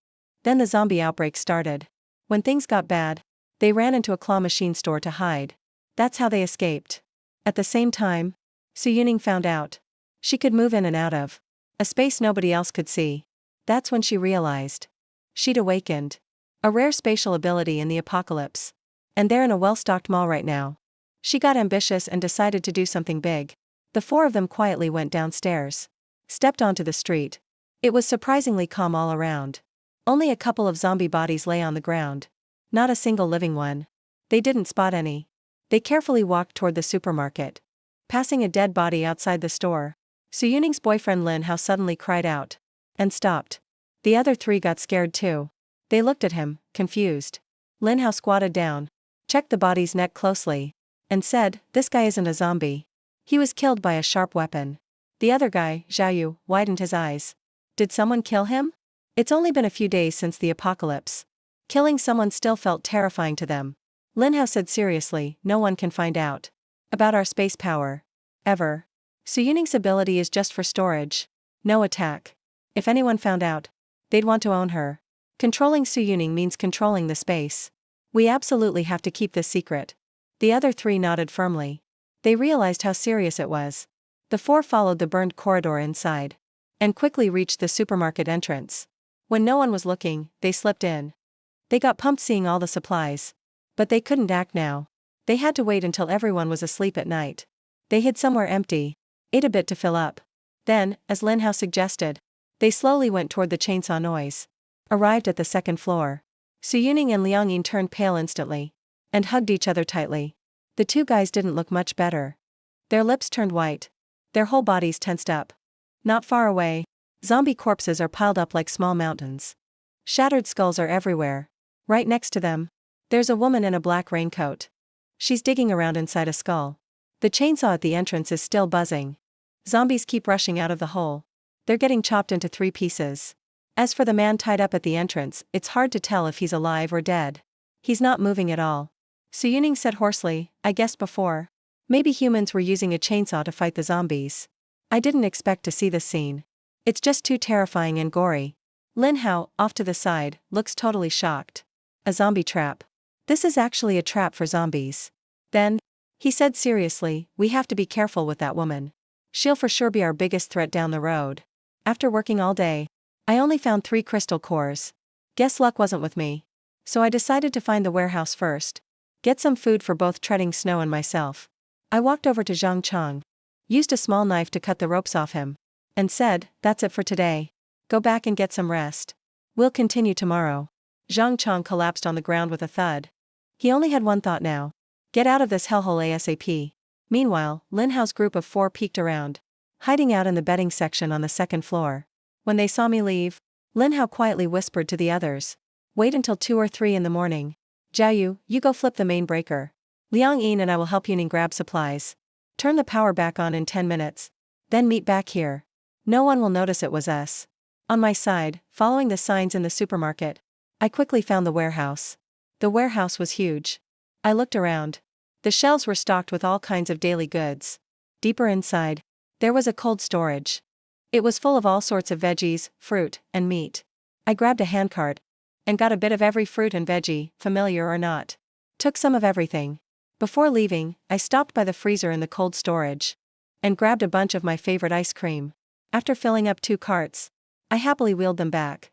S1: Then the zombie outbreak started. When things got bad, they ran into a claw machine store to hide. That's how they escaped. At the same time, Su Yuning found out. She could move in and out of a space nobody else could see. That's when she realized. She'd awakened. A rare spatial ability in the apocalypse. And they're in a well-stocked mall right now. She got ambitious and decided to do something big. The 4 of them quietly went downstairs. Stepped onto the street. It was surprisingly calm all around. Only a couple of zombie bodies lay on the ground. Not a single living one. They didn't spot any. They carefully walked toward the supermarket. Passing a dead body outside the store. Su Yuning's boyfriend Lin Hao suddenly cried out. And stopped. The other 3 got scared too. They looked at him, confused. Lin Hao squatted down. Checked the body's neck closely. And said, this guy isn't a zombie. He was killed by a sharp weapon. The other guy, Xiaoyu, widened his eyes. Did someone kill him? It's only been a few days since the apocalypse. Killing someone still felt terrifying to them. Lin Hao said seriously, no one can find out about our space power. Ever. Su Yuning's ability is just for storage. No attack. If anyone found out, they'd want to own her. Controlling Su Yuning means controlling the space. We absolutely have to keep this secret. The other 3 nodded firmly. They realized how serious it was. The 4 followed the burned corridor inside. And quickly reached the supermarket entrance. When no one was looking, they slipped in. They got pumped seeing all the supplies. But they couldn't act now. They had to wait until everyone was asleep at night. They hid somewhere empty. Ate a bit to fill up. Then, as Lin Hao suggested, they slowly went toward the chainsaw noise. Arrived at the second floor. Su Yuning and Liang Yin turned pale instantly. And hugged each other tightly. The 2 guys didn't look much better. Their lips turned white. Their whole bodies tensed up. Not far away, zombie corpses are piled up like small mountains. Shattered skulls are everywhere. Right next to them, there's a woman in a black raincoat. She's digging around inside a skull. The chainsaw at the entrance is still buzzing. Zombies keep rushing out of the hole. They're getting chopped into 3 pieces. As for the man tied up at the entrance, it's hard to tell if he's alive or dead. He's not moving at all. Su Yuning said hoarsely, I guessed before. Maybe humans were using a chainsaw to fight the zombies. I didn't expect to see this scene. It's just too terrifying and gory. Lin Hao, off to the side, looks totally shocked. A zombie trap. This is actually a trap for zombies. Then, he said seriously, we have to be careful with that woman. She'll for sure be our biggest threat down the road. After working all day, I only found 3 crystal cores. Guess luck wasn't with me. So I decided to find the warehouse first. Get some food for both treading snow and myself. I walked over to Zhang Chang. Used a small knife to cut the ropes off him. And said, that's it for today. Go back and get some rest. We'll continue tomorrow. Zhang Chang collapsed on the ground with a thud. He only had one thought now. Get out of this hellhole ASAP. Meanwhile, Lin Hao's group of 4 peeked around, hiding out in the bedding section on the second floor. When they saw me leave, Lin Hao quietly whispered to the others, "Wait until 2 or 3 in the morning. Jiayu, you go flip the main breaker. Liang Yin and I will help Yuning grab supplies. Turn the power back on in 10 minutes. Then meet back here. No one will notice it was us." On my side, following the signs in the supermarket, I quickly found the warehouse. The warehouse was huge. I looked around. The shelves were stocked with all kinds of daily goods. Deeper inside, there was a cold storage. It was full of all sorts of veggies, fruit, and meat. I grabbed a handcart and got a bit of every fruit and veggie, familiar or not. Took some of everything. Before leaving, I stopped by the freezer in the cold storage and grabbed a bunch of my favorite ice cream. After filling up 2 carts, I happily wheeled them back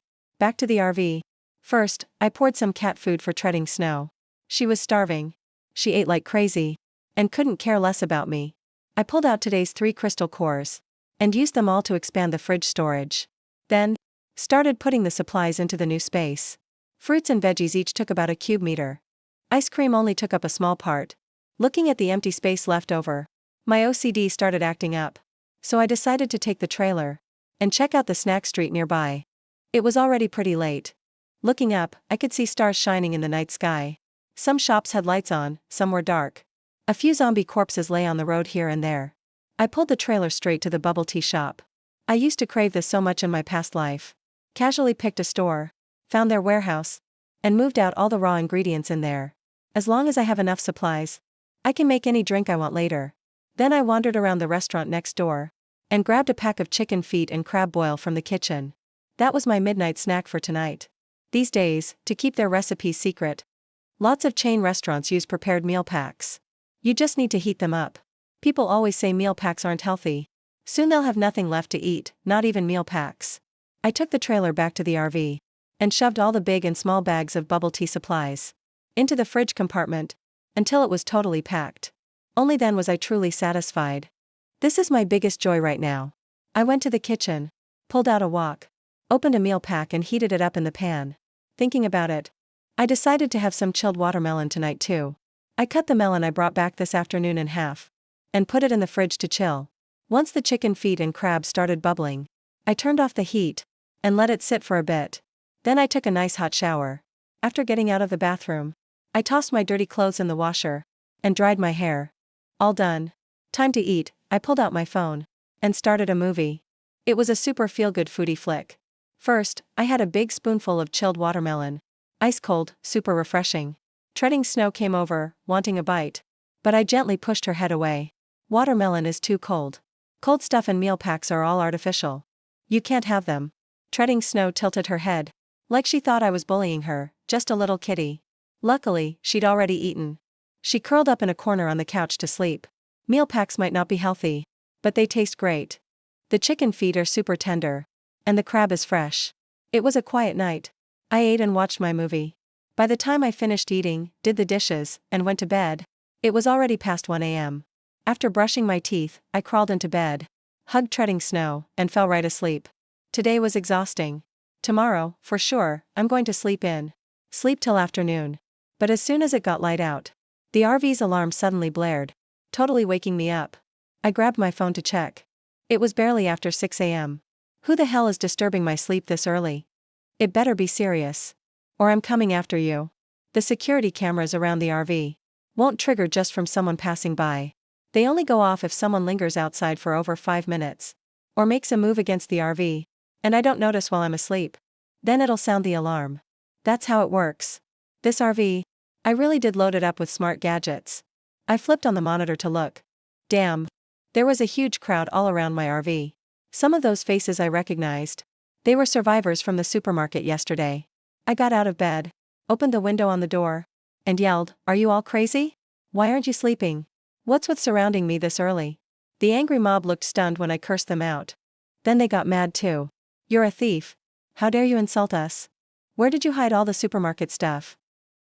S1: to the RV. First, I poured some cat food for treading snow. She was starving. She ate like crazy and couldn't care less about me. I pulled out today's 3 crystal cores and used them all to expand the fridge storage. Then, started putting the supplies into the new space. Fruits and veggies each took about a cube meter. Ice cream only took up a small part. Looking at the empty space left over, my OCD started acting up. So I decided to take the trailer and check out the snack street nearby. It was already pretty late. Looking up, I could see stars shining in the night sky. Some shops had lights on, some were dark. A few zombie corpses lay on the road here and there. I pulled the trailer straight to the bubble tea shop. I used to crave this so much in my past life. Casually picked a store, found their warehouse, and moved out all the raw ingredients in there. As long as I have enough supplies, I can make any drink I want later. Then I wandered around the restaurant next door and grabbed a pack of chicken feet and crab boil from the kitchen. That was my midnight snack for tonight. These days, to keep their recipes secret, lots of chain restaurants use prepared meal packs. You just need to heat them up. People always say meal packs aren't healthy. Soon they'll have nothing left to eat, not even meal packs. I took the trailer back to the RV and shoved all the big and small bags of bubble tea supplies into the fridge compartment until it was totally packed. Only then was I truly satisfied. This is my biggest joy right now. I went to the kitchen, pulled out a wok, opened a meal pack and heated it up in the pan. Thinking about it, I decided to have some chilled watermelon tonight too. I cut the melon I brought back this afternoon in half and put it in the fridge to chill. Once the chicken feet and crab started bubbling, I turned off the heat and let it sit for a bit. Then I took a nice hot shower. After getting out of the bathroom, I tossed my dirty clothes in the washer and dried my hair. All done. Time to eat. I pulled out my phone and started a movie. It was a super feel-good foodie flick. First, I had a big spoonful of chilled watermelon. Ice cold, super refreshing. Treading Snow came over, wanting a bite, but I gently pushed her head away. Watermelon is too cold. Cold stuff and meal packs are all artificial. You can't have them. Treading Snow tilted her head, like she thought I was bullying her, just a little kitty. Luckily, she'd already eaten. She curled up in a corner on the couch to sleep. Meal packs might not be healthy, but they taste great. The chicken feet are super tender, and the crab is fresh. It was a quiet night. I ate and watched my movie. By the time I finished eating, did the dishes, and went to bed, it was already past 1 a.m. After brushing my teeth, I crawled into bed, hugged Treading Snow, and fell right asleep. Today was exhausting. Tomorrow, for sure, I'm going to sleep in. Sleep till afternoon. But as soon as it got light out, the RV's alarm suddenly blared, totally waking me up. I grabbed my phone to check. It was barely after 6 a.m. Who the hell is disturbing my sleep this early? It better be serious, or I'm coming after you. The security cameras around the RV won't trigger just from someone passing by. They only go off if someone lingers outside for over 5 minutes, or makes a move against the RV, and I don't notice while I'm asleep. Then it'll sound the alarm. That's how it works. This RV, I really did load it up with smart gadgets. I flipped on the monitor to look. Damn. There was a huge crowd all around my RV. Some of those faces I recognized. They were survivors from the supermarket yesterday. I got out of bed, opened the window on the door, and yelled, "Are you all crazy? Why aren't you sleeping? What's with surrounding me this early?" The angry mob looked stunned when I cursed them out. Then they got mad too. "You're a thief. How dare you insult us? Where did you hide all the supermarket stuff?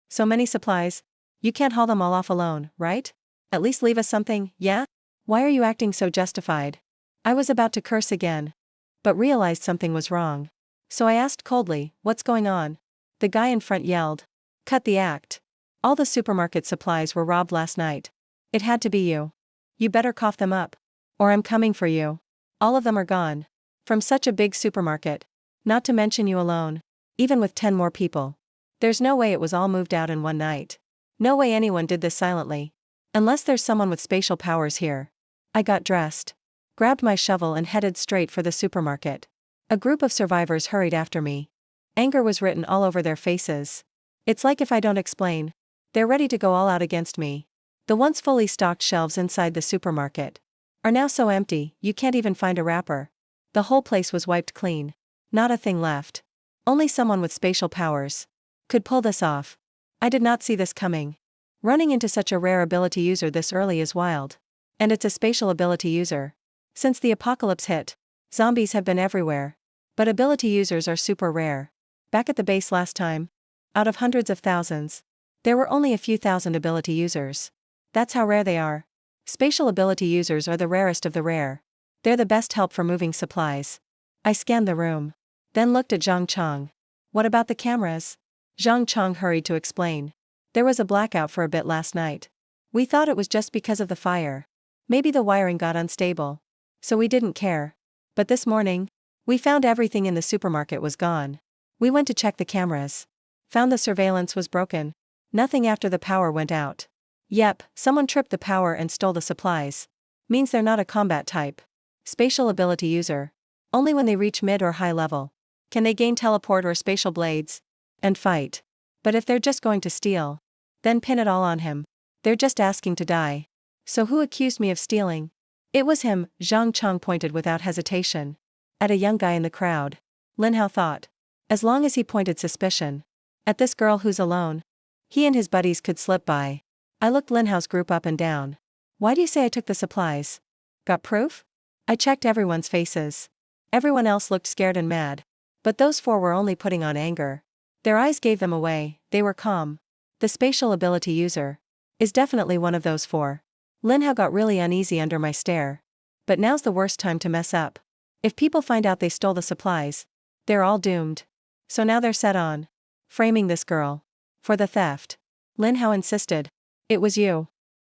S1: So many supplies. You can't haul them all off alone, right? At least leave us something, yeah? Why are you acting so justified?" I was about to curse again, but realized something was wrong. So I asked coldly, "What's going on?" The guy in front yelled, "Cut the act. All the supermarket supplies were robbed last night. It had to be you. You better cough them up. Or I'm coming for you. All of them are gone. From such a big supermarket. Not to mention you alone. Even with 10 more people. There's no way it was all moved out in one night. No way anyone did this silently. Unless there's someone with spatial powers here. I got dressed. Grabbed my shovel and headed straight for the supermarket. A group of survivors hurried after me. Anger was written all over their faces. It's like if I don't explain, they're ready to go all out against me. The once fully stocked shelves inside the supermarket are now so empty, you can't even find a wrapper. The whole place was wiped clean. Not a thing left. Only someone with spatial powers could pull this off. I did not see this coming. Running into such a rare ability user this early is wild. And it's a spatial ability user. Since the apocalypse hit, zombies have been everywhere. But ability users are super rare. Back at the base last time, out of hundreds of thousands, there were only a few thousand ability users. That's how rare they are. Spatial ability users are the rarest of the rare. They're the best help for moving supplies. I scanned the room. Then looked at Zhang Chong. What about the cameras? Zhang Chong hurried to explain. There was a blackout for a bit last night. We thought it was just because of the fire. Maybe the wiring got unstable. So we didn't care. But this morning, we found everything in the supermarket was gone. We went to check the cameras. Found the surveillance was broken. Nothing after the power went out. Yep, someone tripped the power and stole the supplies. Means they're not a combat type. Spatial ability user. Only when they reach mid or high level can they gain teleport or spatial blades and fight. But if they're just going to steal, then pin it all on him. They're just asking to die. So who accused me of stealing? It was him, Zhang Chong pointed without hesitation. At a young guy in the crowd. Lin Hao thought. As long as he pointed suspicion at this girl who's alone, he and his buddies could slip by. I looked Lin Hao's group up and down. Why do you say I took the supplies? Got proof? I checked everyone's faces. Everyone else looked scared and mad. But those four were only putting on anger. Their eyes gave them away, they were calm. The spatial ability user is definitely one of those four. Lin Hao got really uneasy under my stare. But now's the worst time to mess up. If people find out they stole the supplies, they're all doomed. So now they're set on framing this girl for the theft. Lin Hao insisted. It was you.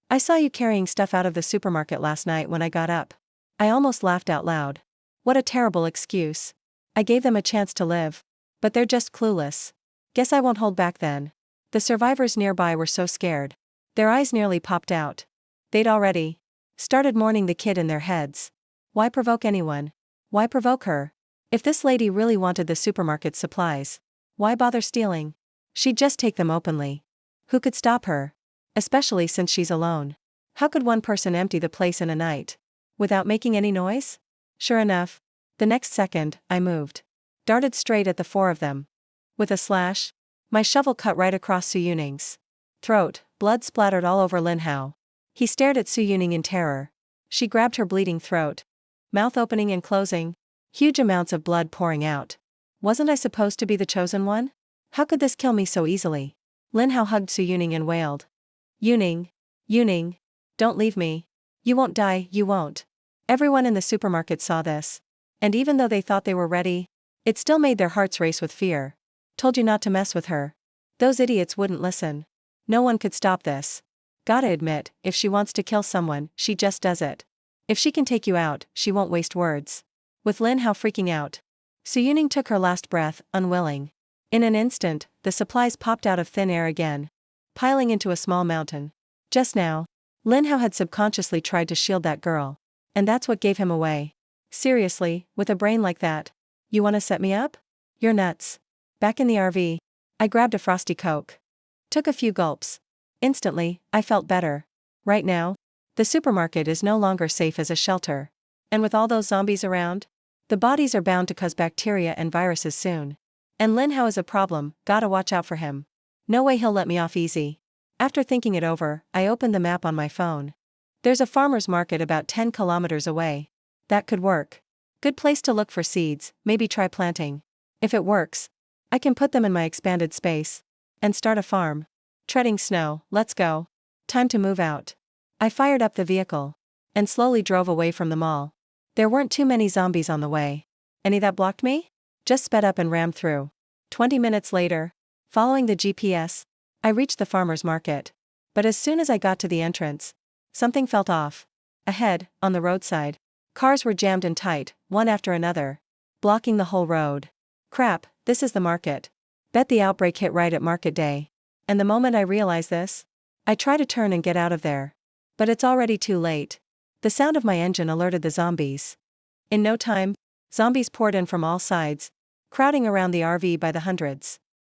S1: I saw you carrying stuff out of the supermarket last night when I got up. I almost laughed out loud. What a terrible excuse. I gave them a chance to live. But they're just clueless. Guess I won't hold back then. The survivors nearby were so scared. Their eyes nearly popped out. They'd already started mourning the kid in their heads. Why provoke anyone? Why provoke her? If this lady really wanted the supermarket supplies, why bother stealing? She'd just take them openly. Who could stop her? Especially since she's alone. How could one person empty the place in a night without making any noise? Sure enough, the next second, I moved. Darted straight at the four of them. With a slash, my shovel cut right across Su Yuning's throat. Blood splattered all over Lin Hao. He stared at Su Yuning in terror. She grabbed her bleeding throat. Mouth opening and closing. Huge amounts of blood pouring out. Wasn't I supposed to be the chosen one? How could this kill me so easily? Lin Hao hugged Su Yuning and wailed. Yuning. Yuning. Don't leave me. You won't die, you won't. Everyone in the supermarket saw this. And even though they thought they were ready, it still made their hearts race with fear. Told you not to mess with her. Those idiots wouldn't listen. No one could stop this. Gotta admit, if she wants to kill someone, she just does it. If she can take you out, she won't waste words. With Lin Hao freaking out, Su Yuning took her last breath, unwilling. In an instant, the supplies popped out of thin air again, piling into a small mountain. Just now, Lin Hao had subconsciously tried to shield that girl. And that's what gave him away. Seriously, with a brain like that, you wanna set me up? You're nuts. Back in the RV, I grabbed a frosty Coke. Took a few gulps. Instantly, I felt better. Right now, the supermarket is no longer safe as a shelter. And with all those zombies around, the bodies are bound to cause bacteria and viruses soon. And Lin Hao is a problem, gotta watch out for him. No way he'll let me off easy. After thinking it over, I opened the map on my phone. There's a farmer's market about 10 kilometers away. That could work. Good place to look for seeds, maybe try planting. If it works, I can put them in my expanded space and start a farm. Treading snow, let's go. Time to move out. I fired up the vehicle and slowly drove away from the mall. There weren't too many zombies on the way. Any that blocked me? Just sped up and rammed through. 20 minutes later, following the GPS, I reached the farmer's market. But as soon as I got to the entrance, something felt off. Ahead, on the roadside, cars were jammed in tight, one after another, blocking the whole road. Crap, this is the market. Bet the outbreak hit right at market day. And the moment I realize this, I try to turn and get out of there. But it's already too late. The sound of my engine alerted the zombies. In no time, zombies poured in from all sides, crowding around the RV by the hundreds.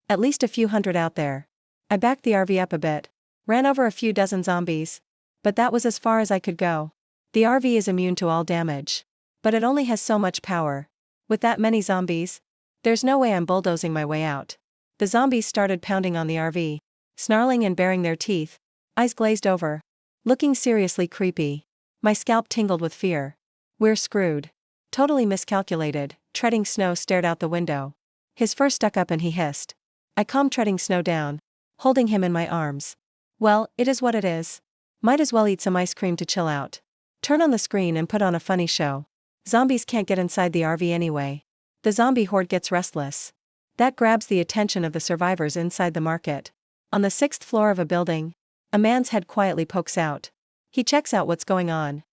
S1: At least a few hundred out there. I backed the RV up a bit, ran over a few dozen zombies. But that was as far as I could go. The RV is immune to all damage. But it only has so much power. With that many zombies, there's no way I'm bulldozing my way out. The zombies started pounding on the RV, snarling and baring their teeth, eyes glazed over, looking seriously creepy. My scalp tingled with fear. We're screwed. Totally miscalculated. Treading Snow stared out the window. His fur stuck up and he hissed. I calmed Treading Snow down, holding him in my arms. Well, it is what it is. Might as well eat some ice cream to chill out. Turn on the screen and put on a funny show. Zombies can't get inside the RV anyway. The zombie horde gets restless. That grabs the attention of the survivors inside the market. On the 6th floor of a building, a man's head quietly pokes out. He checks out what's going on.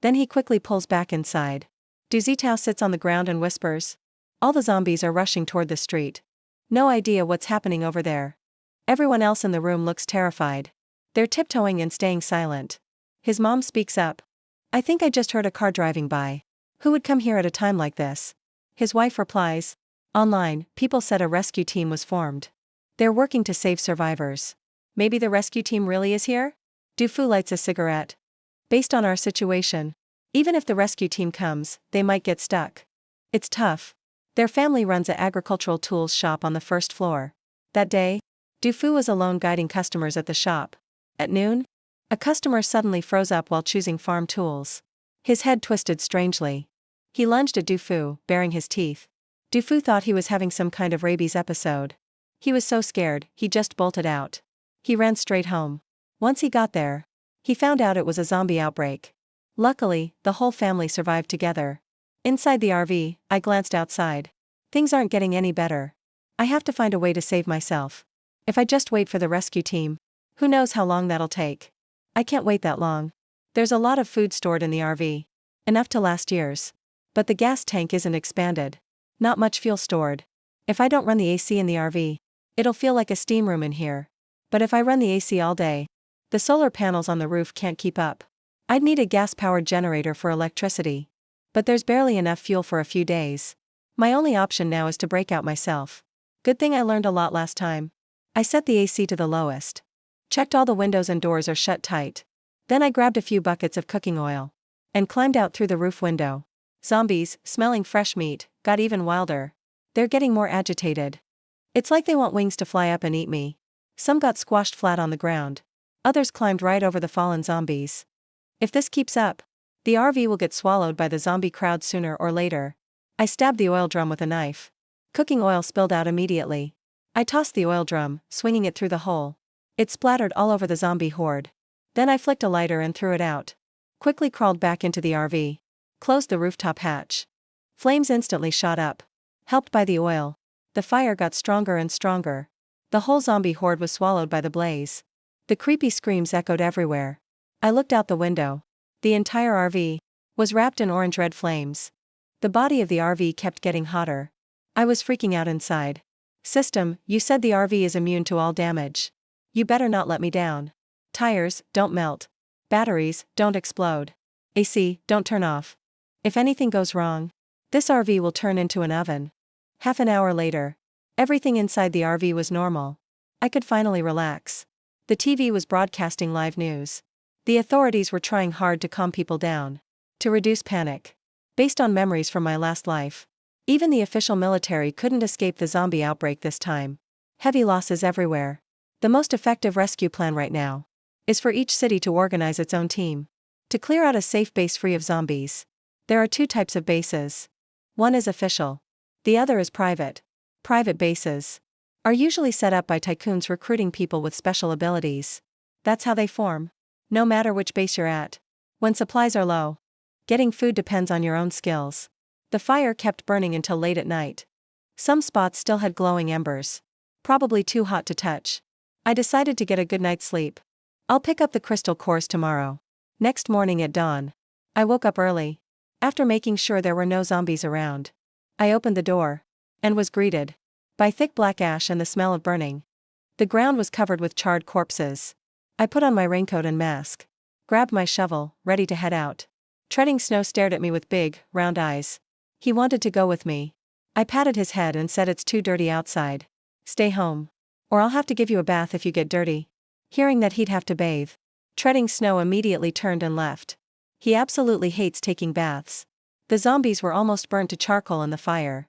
S1: Then he quickly pulls back inside. Du Zitao sits on the ground and whispers. All the zombies are rushing toward the street. No idea what's happening over there. Everyone else in the room looks terrified. They're tiptoeing and staying silent. His mom speaks up. I think I just heard a car driving by. Who would come here at a time like this? His wife replies. Online, people said a rescue team was formed. They're working to save survivors. Maybe the rescue team really is here? Du Fu lights a cigarette. Based on our situation, even if the rescue team comes, they might get stuck. It's tough. Their family runs an agricultural tools shop on the 1st floor. That day, Du Fu was alone guiding customers at the shop. At noon, a customer suddenly froze up while choosing farm tools. His head twisted strangely. He lunged at Du Fu, baring his teeth. Du Fu thought he was having some kind of rabies episode. He was so scared, he just bolted out. He ran straight home. Once he got there, he found out it was a zombie outbreak. Luckily, the whole family survived together. Inside the RV, I glanced outside. Things aren't getting any better. I have to find a way to save myself. If I just wait for the rescue team, who knows how long that'll take. I can't wait that long. There's a lot of food stored in the RV. Enough to last years. But the gas tank isn't expanded. Not much fuel stored. If I don't run the AC in the RV, it'll feel like a steam room in here. But if I run the AC all day, the solar panels on the roof can't keep up. I'd need a gas-powered generator for electricity. But there's barely enough fuel for a few days. My only option now is to break out myself. Good thing I learned a lot last time. I set the AC to the lowest. Checked all the windows and doors are shut tight. Then I grabbed a few buckets of cooking oil and climbed out through the roof window. Zombies, smelling fresh meat, got even wilder. They're getting more agitated. It's like they want wings to fly up and eat me. Some got squashed flat on the ground. Others climbed right over the fallen zombies. If this keeps up, the RV will get swallowed by the zombie crowd sooner or later. I stabbed the oil drum with a knife. Cooking oil spilled out immediately. I tossed the oil drum, swinging it through the hole. It splattered all over the zombie horde. Then I flicked a lighter and threw it out. Quickly crawled back into the RV. Closed the rooftop hatch. Flames instantly shot up. Helped by the oil, the fire got stronger and stronger. The whole zombie horde was swallowed by the blaze. The creepy screams echoed everywhere. I looked out the window. The entire RV was wrapped in orange-red flames. The body of the RV kept getting hotter. I was freaking out inside. System, you said the RV is immune to all damage. You better not let me down. Tires, don't melt. Batteries, don't explode. AC, don't turn off. If anything goes wrong, this RV will turn into an oven. Half an hour later, everything inside the RV was normal. I could finally relax. The TV was broadcasting live news. The authorities were trying hard to calm people down, to reduce panic. Based on memories from my last life, even the official military couldn't escape the zombie outbreak this time. Heavy losses everywhere. The most effective rescue plan right now is for each city to organize its own team to clear out a safe base free of zombies. There are two types of bases. One is official. The other is private. Private bases are usually set up by tycoons recruiting people with special abilities. That's how they form. No matter which base you're at. When supplies are low, getting food depends on your own skills. The fire kept burning until late at night. Some spots still had glowing embers. Probably too hot to touch. I decided to get a good night's sleep. I'll pick up the crystal cores tomorrow. Next morning at dawn, I woke up early. After making sure there were no zombies around, I opened the door and was greeted by thick black ash and the smell of burning. The ground was covered with charred corpses. I put on my raincoat and mask, grabbed my shovel, ready to head out. Treading Snow stared at me with big, round eyes. He wanted to go with me. I patted his head and said, "It's too dirty outside. Stay home. Or I'll have to give you a bath if you get dirty." Hearing that he'd have to bathe, Treading Snow immediately turned and left. He absolutely hates taking baths. The zombies were almost burnt to charcoal in the fire.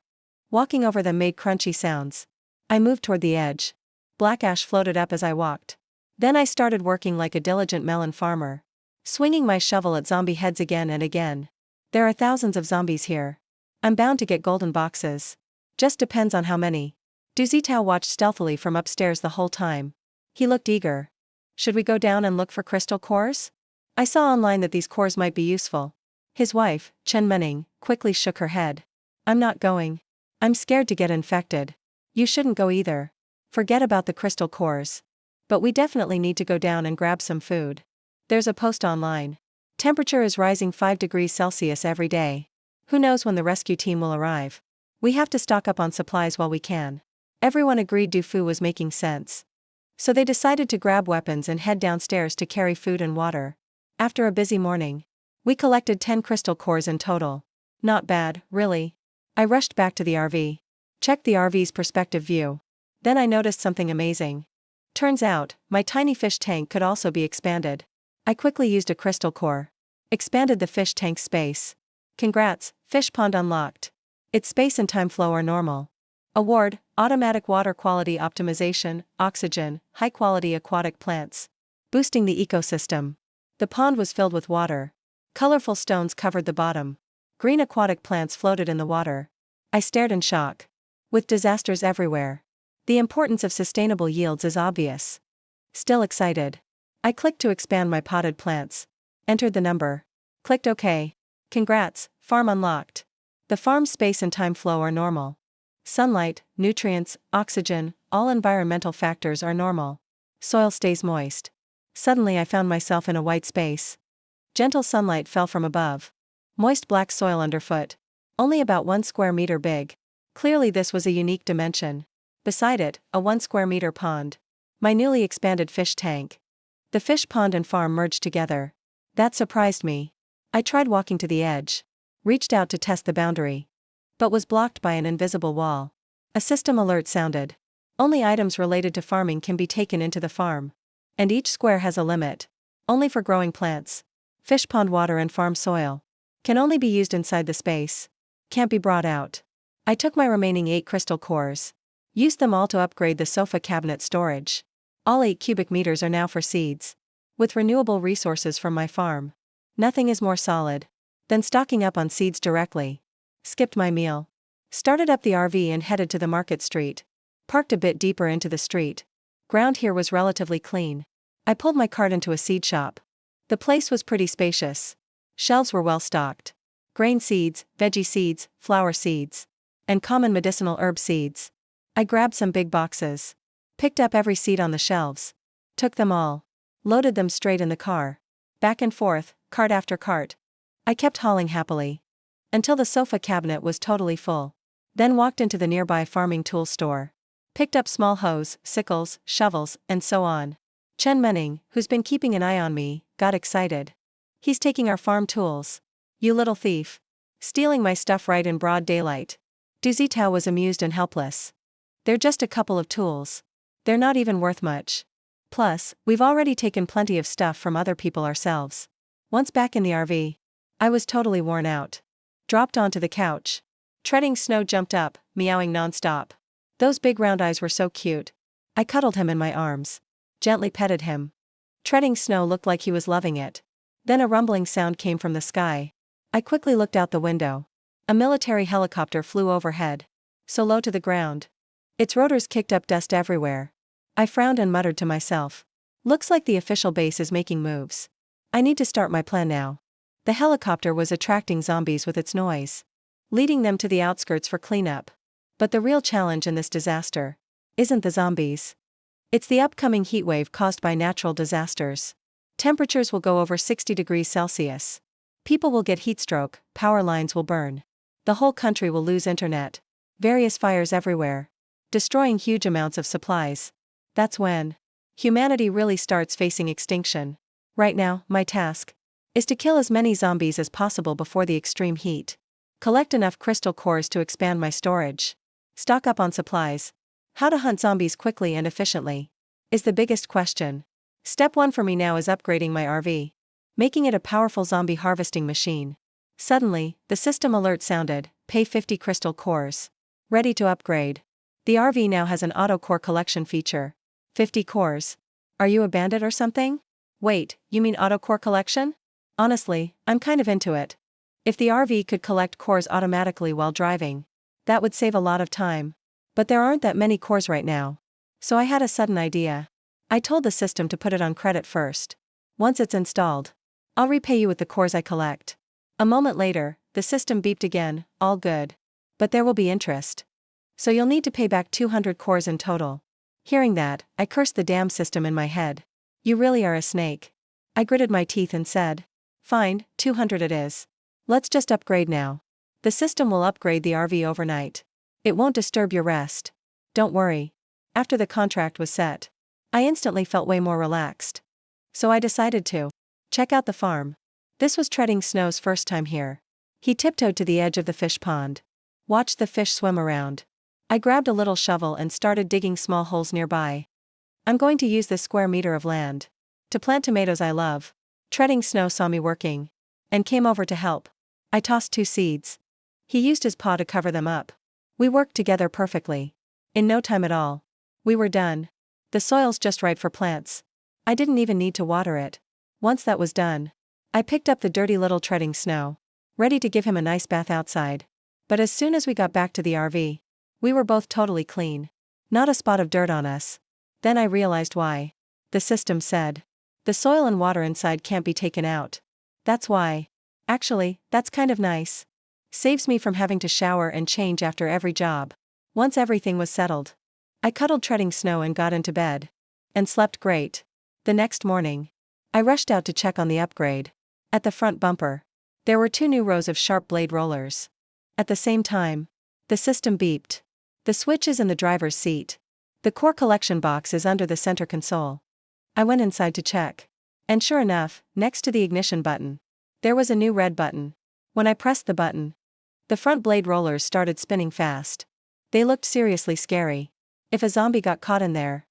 S1: Walking over them made crunchy sounds. I moved toward the edge. Black ash floated up as I walked. Then I started working like a diligent melon farmer, swinging my shovel at zombie heads again and again. There are thousands of zombies here. I'm bound to get golden boxes. Just depends on how many. Du Zitao watched stealthily from upstairs the whole time. He looked eager. Should we go down and look for crystal cores? I saw online that these cores might be useful. His wife, Chen Mening, quickly shook her head. I'm not going. I'm scared to get infected. You shouldn't go either. Forget about the crystal cores. But we definitely need to go down and grab some food. There's a post online. Temperature is rising 5 degrees Celsius every day. Who knows when the rescue team will arrive? We have to stock up on supplies while we can. Everyone agreed Du Fu was making sense. So they decided to grab weapons and head downstairs to carry food and water. After a busy morning, we collected 10 crystal cores in total. Not bad, really. I rushed back to the RV. Checked the RV's perspective view. Then I noticed something amazing. Turns out, my tiny fish tank could also be expanded. I quickly used a crystal core. Expanded the fish tank's space. Congrats, fish pond unlocked. Its space and time flow are normal. Award, Automatic Water Quality Optimization, Oxygen, High Quality Aquatic Plants. Boosting the ecosystem. The pond was filled with water. Colorful stones covered the bottom. Green aquatic plants floated in the water. I stared in shock. With disasters everywhere, the importance of sustainable yields is obvious. Still excited. I clicked to expand my potted plants. Entered the number. Clicked OK. Congrats, farm unlocked. The farm's space and time flow are normal. Sunlight, nutrients, oxygen, all environmental factors are normal. Soil stays moist. Suddenly I found myself in a white space. Gentle sunlight fell from above. Moist black soil underfoot. Only about 1 square meter big. Clearly this was a unique dimension. Beside it, a 1 square meter pond. My newly expanded fish tank. The fish pond and farm merged together. That surprised me. I tried walking to the edge. Reached out to test the boundary. But was blocked by an invisible wall. A system alert sounded. Only items related to farming can be taken into the farm. And each square has a limit. Only for growing plants. Fish pond water and farm soil. Can only be used inside the space. Can't be brought out. I took my remaining 8 crystal cores. Used them all to upgrade the sofa cabinet storage. All 8 cubic meters are now for seeds. With renewable resources from my farm. Nothing is more solid than stocking up on seeds directly. Skipped my meal. Started up the RV and headed to the market street. Parked a bit deeper into the street. Ground here was relatively clean. I pulled my cart into a seed shop. The place was pretty spacious. Shelves were well stocked. Grain seeds, veggie seeds, flower seeds, and common medicinal herb seeds. I grabbed some big boxes. Picked up every seed on the shelves. Took them all. Loaded them straight in the car. Back and forth, cart after cart. I kept hauling happily. Until the sofa cabinet was totally full. Then walked into the nearby farming tool store. Picked up small hoes, sickles, shovels, and so on. Chen Mening, who's been keeping an eye on me, got excited. He's taking our farm tools. You little thief. Stealing my stuff right in broad daylight. Du Zitao was amused and helpless. They're just a couple of tools. They're not even worth much. Plus, we've already taken plenty of stuff from other people ourselves. Once back in the RV, I was totally worn out. Dropped onto the couch. Treading Snow jumped up, meowing nonstop. Those big round eyes were so cute. I cuddled him in my arms. Gently petted him. Treading Snow looked like he was loving it. Then a rumbling sound came from the sky. I quickly looked out the window. A military helicopter flew overhead. So low to the ground. Its rotors kicked up dust everywhere. I frowned and muttered to myself. Looks like the official base is making moves. I need to start my plan now. The helicopter was attracting zombies with its noise, leading them to the outskirts for cleanup. But the real challenge in this disaster isn't the zombies. It's the upcoming heatwave caused by natural disasters. Temperatures will go over 60 degrees Celsius. People will get heatstroke, power lines will burn. The whole country will lose internet. Various fires everywhere, destroying huge amounts of supplies. That's when humanity really starts facing extinction. Right now, my task is to kill as many zombies as possible before the extreme heat. Collect enough crystal cores to expand my storage. Stock up on supplies. How to hunt zombies quickly and efficiently is the biggest question. Step 1 for me now is upgrading my RV, making it a powerful zombie harvesting machine. Suddenly, the system alert sounded, pay 50 crystal cores. Ready to upgrade. The RV now has an auto core collection feature. 50 cores. Are you a bandit or something? Wait, you mean auto core collection? Honestly, I'm kind of into it. If the RV could collect cores automatically while driving, that would save a lot of time. But there aren't that many cores right now. So I had a sudden idea. I told the system to put it on credit first. Once it's installed, I'll repay you with the cores I collect. A moment later, the system beeped again, all good. But there will be interest. So you'll need to pay back 200 cores in total. Hearing that, I cursed the damn system in my head. You really are a snake. I gritted my teeth and said, fine, 200 it is. Let's just upgrade now. The system will upgrade the RV overnight. It won't disturb your rest. Don't worry. After the contract was set, I instantly felt way more relaxed. So I decided to check out the farm. This was Treading Snow's first time here. He tiptoed to the edge of the fish pond. Watched the fish swim around. I grabbed a little shovel and started digging small holes nearby. I'm going to use this square meter of land to plant tomatoes I love. Treading Snow saw me working and came over to help. I tossed 2 seeds. He used his paw to cover them up. We worked together perfectly. In no time at all, we were done. The soil's just right for plants. I didn't even need to water it. Once that was done, I picked up the dirty little Treading Snow, ready to give him a nice bath outside. But as soon as we got back to the RV, we were both totally clean. Not a spot of dirt on us. Then I realized why. The system said, the soil and water inside can't be taken out. That's why. Actually, that's kind of nice. Saves me from having to shower and change after every job. Once everything was settled, I cuddled Treading Snow and got into bed. And slept great. The next morning, I rushed out to check on the upgrade. At the front bumper, there were 2 new rows of sharp blade rollers. At the same time, the system beeped. The switch is in the driver's seat. The core collection box is under the center console. I went inside to check. And sure enough, next to the ignition button, there was a new red button. When I pressed the button, the front blade rollers started spinning fast. They looked seriously scary. If a zombie got caught in there,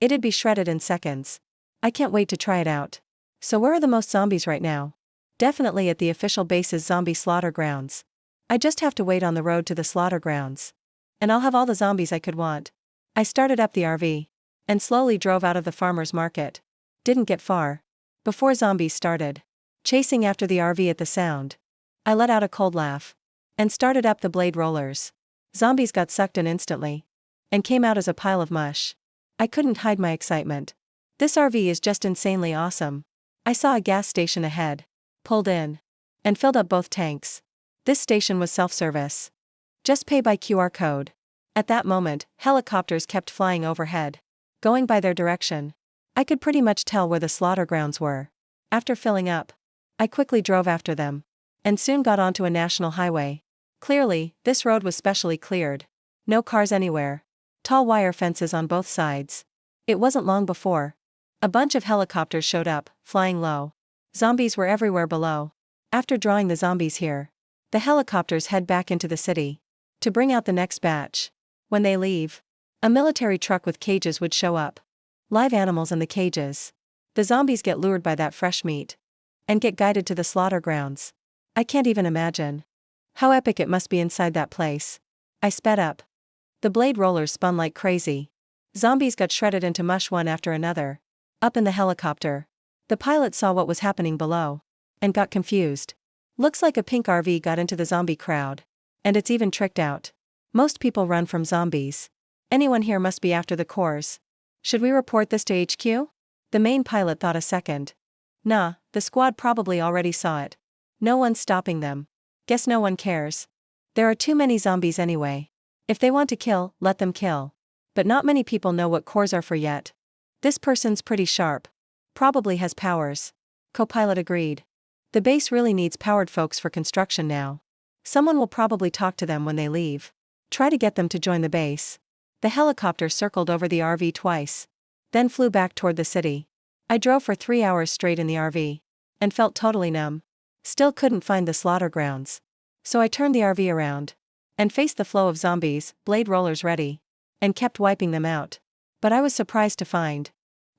S1: it'd be shredded in seconds. I can't wait to try it out. So where are the most zombies right now? Definitely at the official base's zombie slaughter grounds. I just have to wait on the road to the slaughter grounds. And I'll have all the zombies I could want. I started up the RV and slowly drove out of the farmer's market. Didn't get far before zombies started chasing after the RV at the sound. I let out a cold laugh and started up the blade rollers. Zombies got sucked in instantly and came out as a pile of mush. I couldn't hide my excitement. This RV is just insanely awesome. I saw a gas station ahead, pulled in, and filled up both tanks. This station was self-service. Just pay by QR code. At that moment, helicopters kept flying overhead, going by their direction. I could pretty much tell where the slaughter grounds were. After filling up, I quickly drove after them, and soon got onto a national highway. Clearly, this road was specially cleared. No cars anywhere. Tall wire fences on both sides. It wasn't long before a bunch of helicopters showed up, flying low. Zombies were everywhere below. After drawing the zombies here, the helicopters head back into the city to bring out the next batch. When they leave, a military truck with cages would show up. Live animals in the cages. The zombies get lured by that fresh meat and get guided to the slaughter grounds. I can't even imagine how epic it must be inside that place. I sped up. The blade rollers spun like crazy. Zombies got shredded into mush one after another. Up in the helicopter, the pilot saw what was happening below and got confused. Looks like a pink RV got into the zombie crowd. And it's even tricked out. Most people run from zombies. Anyone here must be after the cores. Should we report this to HQ? The main pilot thought a second. Nah, the squad probably already saw it. No one's stopping them. Guess no one cares. There are too many zombies anyway. If they want to kill, let them kill. But not many people know what cores are for yet. This person's pretty sharp. Probably has powers. Co-pilot agreed. The base really needs powered folks for construction now. Someone will probably talk to them when they leave. Try to get them to join the base. The helicopter circled over the RV twice. Then flew back toward the city. I drove for 3 hours straight in the RV. And felt totally numb. Still couldn't find the slaughter grounds. So I turned the RV around. And faced the flow of zombies, blade rollers ready. And kept wiping them out. But I was surprised to find.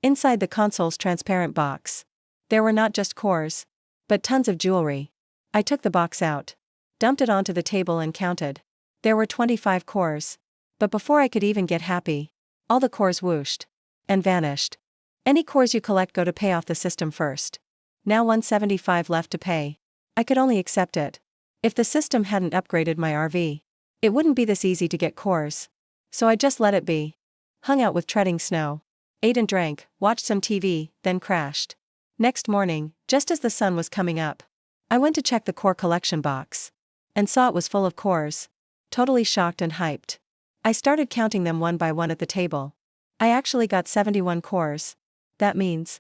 S1: Inside the console's transparent box. There were not just cores. But tons of jewelry. I took the box out. Dumped it onto the table and counted. There were 25 cores. But before I could even get happy, all the cores whooshed. And vanished. Any cores you collect go to pay off the system first. Now 175 left to pay. I could only accept it. If the system hadn't upgraded my RV, it wouldn't be this easy to get cores. So I just let it be. Hung out with treading snow. Ate and drank, watched some TV, then crashed. Next morning, just as the sun was coming up, I went to check the core collection box. And saw it was full of cores. Totally shocked and hyped. I started counting them one by one at the table. I actually got 71 cores. That means,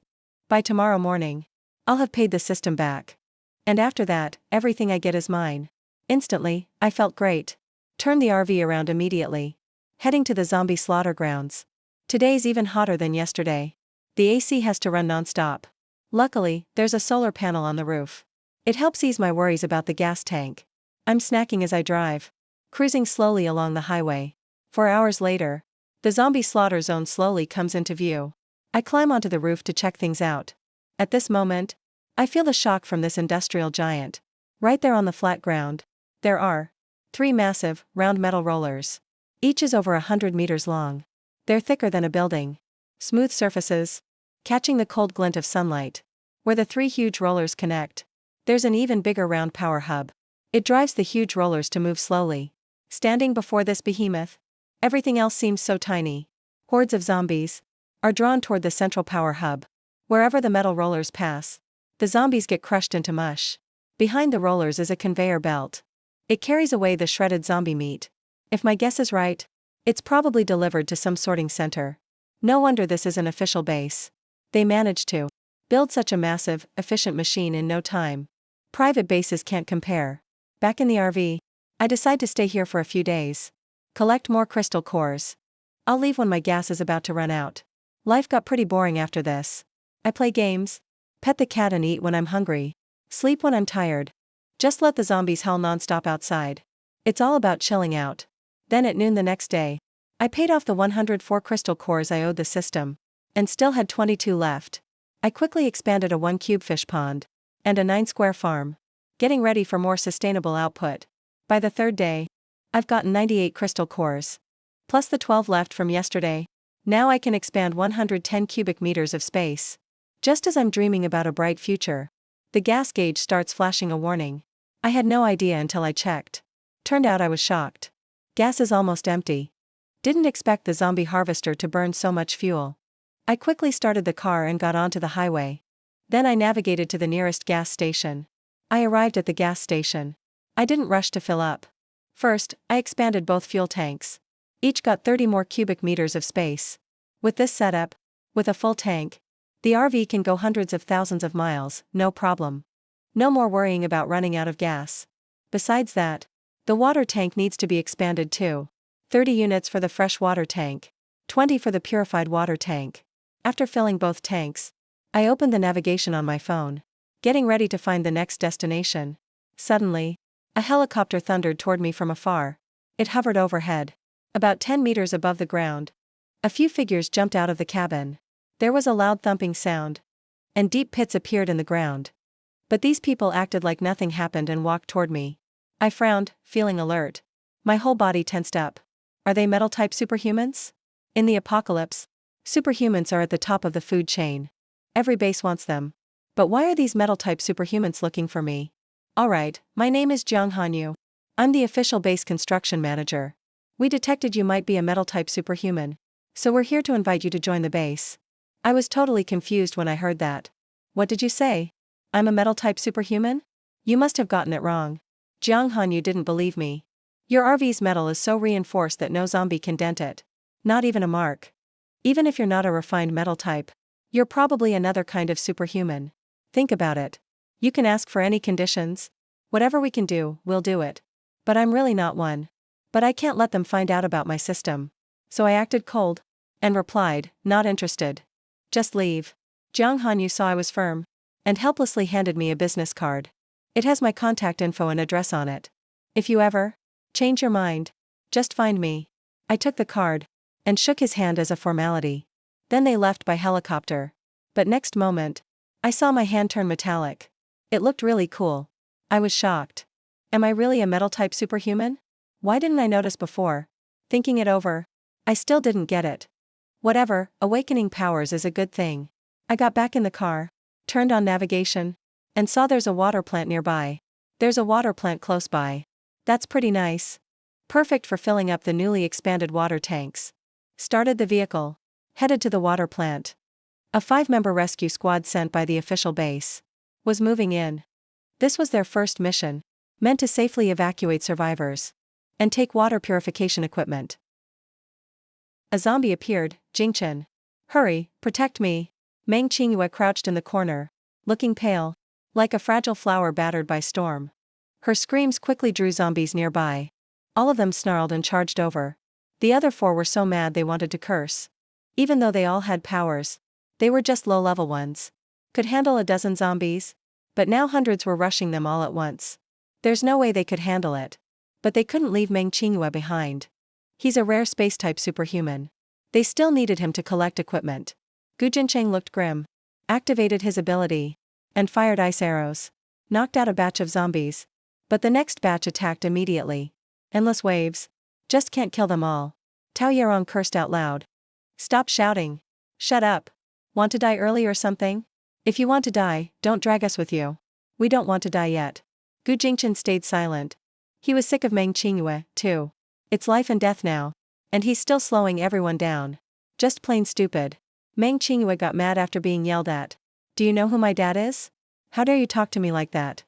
S1: by tomorrow morning, I'll have paid the system back. And after that, everything I get is mine. Instantly, I felt great. Turned the RV around immediately. Heading to the zombie slaughter grounds. Today's even hotter than yesterday. The AC has to run non-stop. Luckily, there's a solar panel on the roof. It helps ease my worries about the gas tank. I'm snacking as I drive. Cruising slowly along the highway. 4 hours later, the zombie slaughter zone slowly comes into view. I climb onto the roof to check things out. At this moment, I feel the shock from this industrial giant. Right there on the flat ground, there are 3 massive, round metal rollers. Each is over 100 meters long. They're thicker than a building. Smooth surfaces, catching the cold glint of sunlight. Where the 3 huge rollers connect, there's an even bigger round power hub. It drives the huge rollers to move slowly. Standing before this behemoth, everything else seems so tiny. Hordes of zombies are drawn toward the central power hub. Wherever the metal rollers pass, the zombies get crushed into mush. Behind the rollers is a conveyor belt. It carries away the shredded zombie meat. If my guess is right, it's probably delivered to some sorting center. No wonder this is an official base. They managed to build such a massive, efficient machine in no time. Private bases can't compare. Back in the RV, I decide to stay here for a few days. Collect more crystal cores. I'll leave when my gas is about to run out. Life got pretty boring after this. I play games, pet the cat and eat when I'm hungry. Sleep when I'm tired. Just let the zombies howl non-stop outside. It's all about chilling out. Then at noon the next day, I paid off the 104 crystal cores I owed the system. And still had 22 left. I quickly expanded a 1-cube fish pond. And a 9-square farm. Getting ready for more sustainable output. By the 3rd day, I've gotten 98 crystal cores. Plus the 12 left from yesterday. Now I can expand 110 cubic meters of space. Just as I'm dreaming about a bright future, the gas gauge starts flashing a warning. I had no idea until I checked. Turned out I was shocked. Gas is almost empty. Didn't expect the zombie harvester to burn so much fuel. I quickly started the car and got onto the highway. Then I navigated to the nearest gas station. I arrived at the gas station. I didn't rush to fill up. First, I expanded both fuel tanks. Each got 30 more cubic meters of space. With this setup, with a full tank, the RV can go hundreds of thousands of miles, no problem. No more worrying about running out of gas. Besides that, the water tank needs to be expanded too. 30 units for the fresh water tank. 20 for the purified water tank. After filling both tanks, I opened the navigation on my phone. Getting ready to find the next destination. Suddenly, a helicopter thundered toward me from afar. It hovered overhead. About 10 meters above the ground. A few figures jumped out of the cabin. There was a loud thumping sound. And deep pits appeared in the ground. But these people acted like nothing happened and walked toward me. I frowned, feeling alert. My whole body tensed up. Are they metal-type superhumans? In the apocalypse, superhumans are at the top of the food chain. Every base wants them. But why are these metal-type superhumans looking for me? Alright, my name is Jiang Hanyu. I'm the official base construction manager. We detected you might be a metal-type superhuman. So we're here to invite you to join the base. I was totally confused when I heard that. What did you say? I'm a metal-type superhuman? You must have gotten it wrong. Jiang Hanyu didn't believe me. Your RV's metal is so reinforced that no zombie can dent it. Not even a mark. Even if you're not a refined metal type, you're probably another kind of superhuman. Think about it. You can ask for any conditions. Whatever we can do, we'll do it. But I'm really not one. But I can't let them find out about my system. So I acted cold. And replied, not interested. Just leave. Jiang Hanyu saw I was firm. And helplessly handed me a business card. It has my contact info and address on it. If you ever change your mind, just find me. I took the card. And shook his hand as a formality. Then they left by helicopter. But next moment, I saw my hand turn metallic. It looked really cool. I was shocked. Am I really a metal-type superhuman? Why didn't I notice before? Thinking it over, I still didn't get it. Whatever, awakening powers is a good thing. I got back in the car, turned on navigation, and saw there's a water plant nearby. There's a water plant close by. That's pretty nice. Perfect for filling up the newly expanded water tanks. Started the vehicle. Headed to the water plant. A 5-member rescue squad sent by the official base was moving in. This was their first mission, meant to safely evacuate survivors and take water purification equipment. A zombie appeared. Jingchen. Hurry, protect me. Meng Qingyue crouched in the corner, looking pale, like a fragile flower battered by storm. Her screams quickly drew zombies nearby. All of them snarled and charged over. The other 4 were so mad they wanted to curse. Even though they all had powers, they were just low-level ones. Could handle a dozen zombies, but now hundreds were rushing them all at once. There's no way they could handle it. But they couldn't leave Meng Qingyue behind. He's a rare space-type superhuman. They still needed him to collect equipment. Gu Jincheng looked grim, activated his ability, and fired ice arrows. Knocked out a batch of zombies. But the next batch attacked immediately. Endless waves. Just can't kill them all. Tao Yarong cursed out loud. Stop shouting. Shut up. Want to die early or something? If you want to die, don't drag us with you. We don't want to die yet. Gu Jingchen stayed silent. He was sick of Meng Qingyue, too. It's life and death now. And he's still slowing everyone down. Just plain stupid. Meng Qingyue got mad after being yelled at. Do you know who my dad is? How dare you talk to me like that?